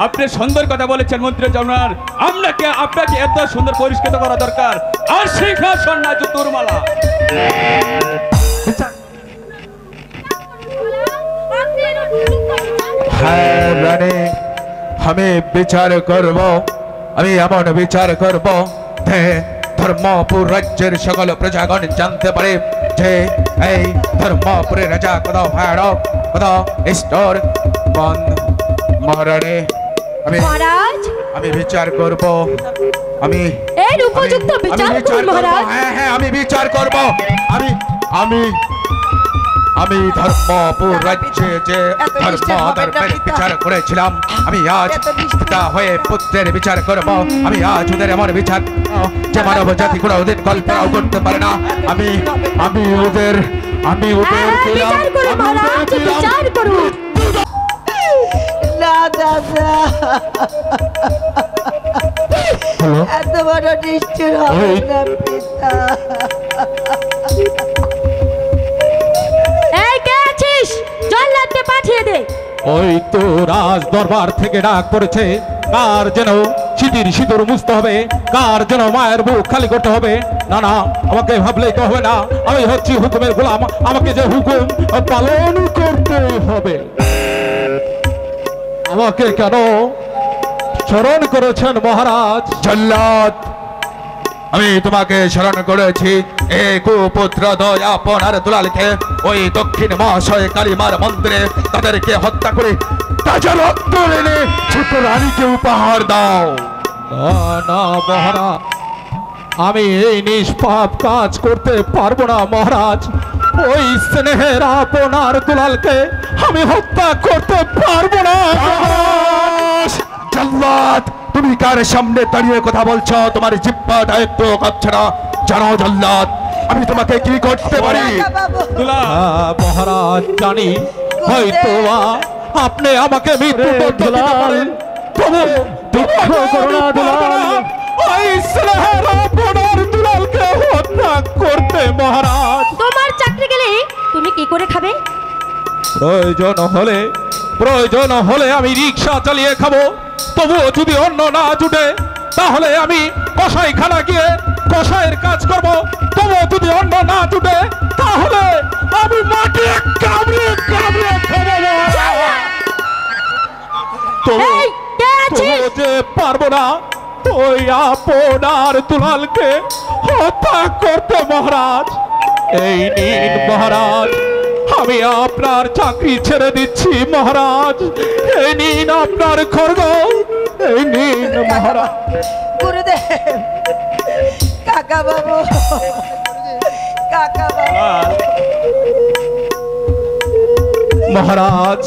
Speaker 4: আপনি সুন্দর কথা বলেছেন মন্ত্রী জনার। আপনাকে এত সুন্দর পরিষ্কৃত করা দরকার। আর সিংহাসন না জুতোর মালা।
Speaker 8: হ্যাঁ রানী, আমি বিচার করব, আমি এমন বিচার করব ধর্মপুর রাজ্যের সকল প্রজাগণ জানতে পারে যে এই ধর্মপুরের রাজা কত ভয়ানক, কত স্টোর বন্ধ। মহারানী, আমি বিচার করব, আমি
Speaker 2: এর উপযুক্ত বিচার করুন মহারাজ।
Speaker 8: হ্যাঁ আমি বিচার করব। আমি ধর্মপুর রাজ্যে যে ধর্মের বিচার করেছিলাম, আমি আজ পিতা হয়ে পুত্রের বিচার করব। আমি আজ ওদের এমন বিচার যে মানব জাতি কোনো ওদের কল্পনাও করতে পারে না। আমি ওদের
Speaker 2: বিচার করুন।
Speaker 5: না দাদা, এত বড় নিষ্ঠুর হবে না পিতা।
Speaker 2: এই কে আছিস? জল্লাদকে পাঠিয়ে দে।
Speaker 6: ওই তো রাজ দরবার থেকে ডাক পড়েছে, কার যেন সিঁথির সিঁদুর মুছতে হবে, কার যেন মায়ের বুক খালি করতে হবে। না না, আমাকে ভাবলেই তো হবে না, আমি হচ্ছি হুকুমের গোলাম, আমাকে যে হুকুম পালন করতে হবে। আমাকে কেন স্মরণ করেছেন মহারাজ?
Speaker 8: জল্লাদ, আমি তোমাকে স্মরণ করেছি। এক পুত্র দয় আপনার দুলালকে ওই দক্ষিণ মহাশয় কালীমার মন্দিরে তাদেরকে হত্যা করে তাজা রক্ত এনে ছোট রানীকে উপহার দাও।
Speaker 6: না মহারাজ, আমি এই নিষ্পাপ কাজ করতে পারবো না মহারাজ। ওই স্নেহের আপনার দুলালকে আমি হত্যা করতে পারবো না।
Speaker 8: জল্লাদ, তুমি কার সামনে দাঁড়িয়ে কথা বলছো? তোমার জিহ্বাটা একটু কাঁপছে না? জানো জল্লাদ, আমি তোমাকে কি করতে পারি?
Speaker 6: মহারাজ, জানি হয়তো আপনি আমাকে মৃত্যু দিতে পারেন, তবু দুঃখ করো না দুলাল, ওই স্নেহের আপনার দুলালকে হত্যা করতে মহারাজ।
Speaker 2: তোমার চাকরি গেলে তুমি কি করে খাবে?
Speaker 6: প্রয়োজন হলে আমি রিক্সা চালিয়ে খাবো, তবুও যদি অন্য না জুটে তাহলে আমি কসাইখানা গিয়ে কসাইয়ের কাজ করব। তবুও যদি অন্য না জুটে তাহলে আমি মাটি কামড়ে কামড়ে খাবো। যে পারবো না ওই আপনার দুলালকে হত্যা করতে মহারাজ। এই নিন মহারাজ, আমি আপনার চাকরি ছেড়ে দিচ্ছি মহারাজ। এই নিন আপনার খড়গ, এই নিন মহারাজ।
Speaker 5: গুরুদেব, কাকা বাবু, কাকা বাবু।
Speaker 6: মহারাজ,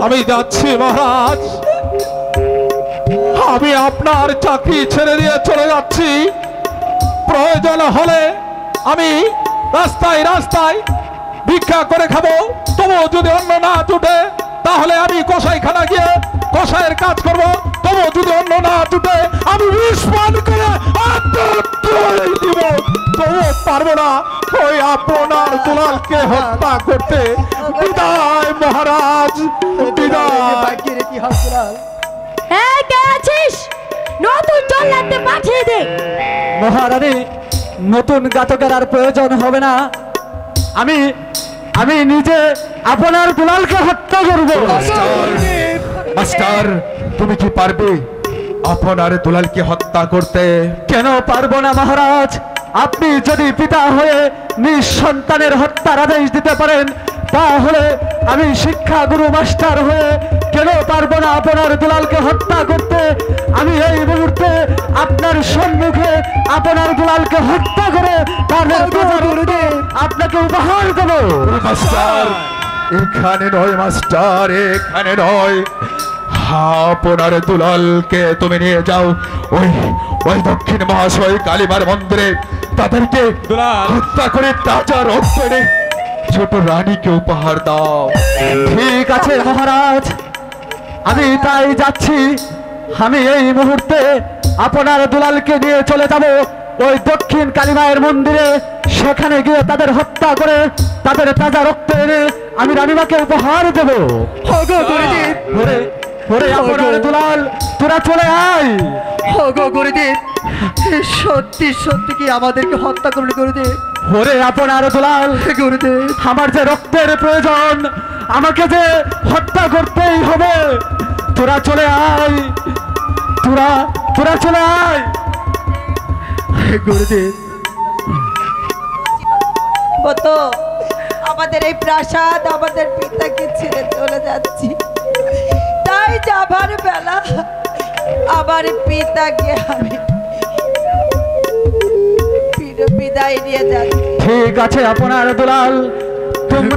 Speaker 6: আমি যাচ্ছি মহারাজ, আমি আপনার চাকরি ছেড়ে দিয়ে চলে যাচ্ছি। প্রয়োজন হলে আমি রাস্তায় রাস্তায় ভিক্ষা করে খাবো, তবু যদি অন্য না জুটে তাহলে আমি কসাইখানা গিয়ে
Speaker 8: কষায়ের কাজ করব, তবু যদি অন্য না জুটে আমি বিষ পান করে আত্মহত্যা দিব, তবু পারবো না ওই আপনার দুলালকে হত্যা করতে। বিদায় মহারাজ, বিদায়।
Speaker 1: ভাগ্যের ইতিহাস দুলাল।
Speaker 2: হ্যাঁ, কে আছিস? নতুন জল্লাদকে পাঠিয়ে দে।
Speaker 6: মহারানী, নতুন ঘাতকের আর প্রয়োজন হবে না। আমি আমি নিজে আপনার দুলালকে হত্যা করব।
Speaker 8: মাস্টার, তুমি কি পারবে আপনার দুলালকে হত্যা করতে?
Speaker 6: কেন পারবো না মহারাজ? আপনি যদি পিতা হয়ে নিজ সন্তানের হত্যার আদেশ দিতে পারেন, তাহলে আমি শিক্ষা গুরু মাস্টার হয়ে কেন পারবো না আপনার দুলালকে হত্যা করতে? আমি এই মুহূর্তে আপনার সম্মুখে আপনার দুলালকে হত্যা করে আপনাকে উপহার দেব।
Speaker 8: মাস্টার, এখানে নয় মাস্টার, এখানে নয়। আপনার দুলালকে তুমি নিয়ে যাও ওই ওই দক্ষিণ মহাশয় কালীমার মন্দিরে, তাদেরকে হত্যা করে তাজা রক্ত এনে ছোট রানীকে উপহার দাও।
Speaker 6: ঠিক আছে মহারাজ, আমি তাই যাচ্ছি। আমি এই মুহূর্তে আপনার দুলালকে নিয়ে চলে যাব ওই দক্ষিণ কালীমায়ের মন্দিরে। সেখানে গিয়ে তাদের হত্যা করে তাদের তাজা রক্ত এনে আমি রানীমাকে উপহার দেব। আপনার দুলাল, তোরা চলে আয়।
Speaker 1: ওগো গুরুদেব, সত্যি সত্যি কি আমাদেরকে হত্যা করলে গুরুদেব?
Speaker 6: ওরে আপনার দুলাল,
Speaker 1: গুরুদেব,
Speaker 6: আমার যে রক্তের প্রয়োজন, আমাকে যে হত্যা করতেই হবে। তোরা চলে আয়, তোরা চলে আয়।
Speaker 1: গুরুদেব,
Speaker 5: তো আমাদের এই প্রাসাদ আমাদের পিতাকে ছেড়ে চলে যাচ্ছি, তাই যাবার বেলা আমার পিতাকে আমি বিদায় নিয়ে যাচ্ছি।
Speaker 6: ঠিক আছে আপনার দুলাল, তোমরা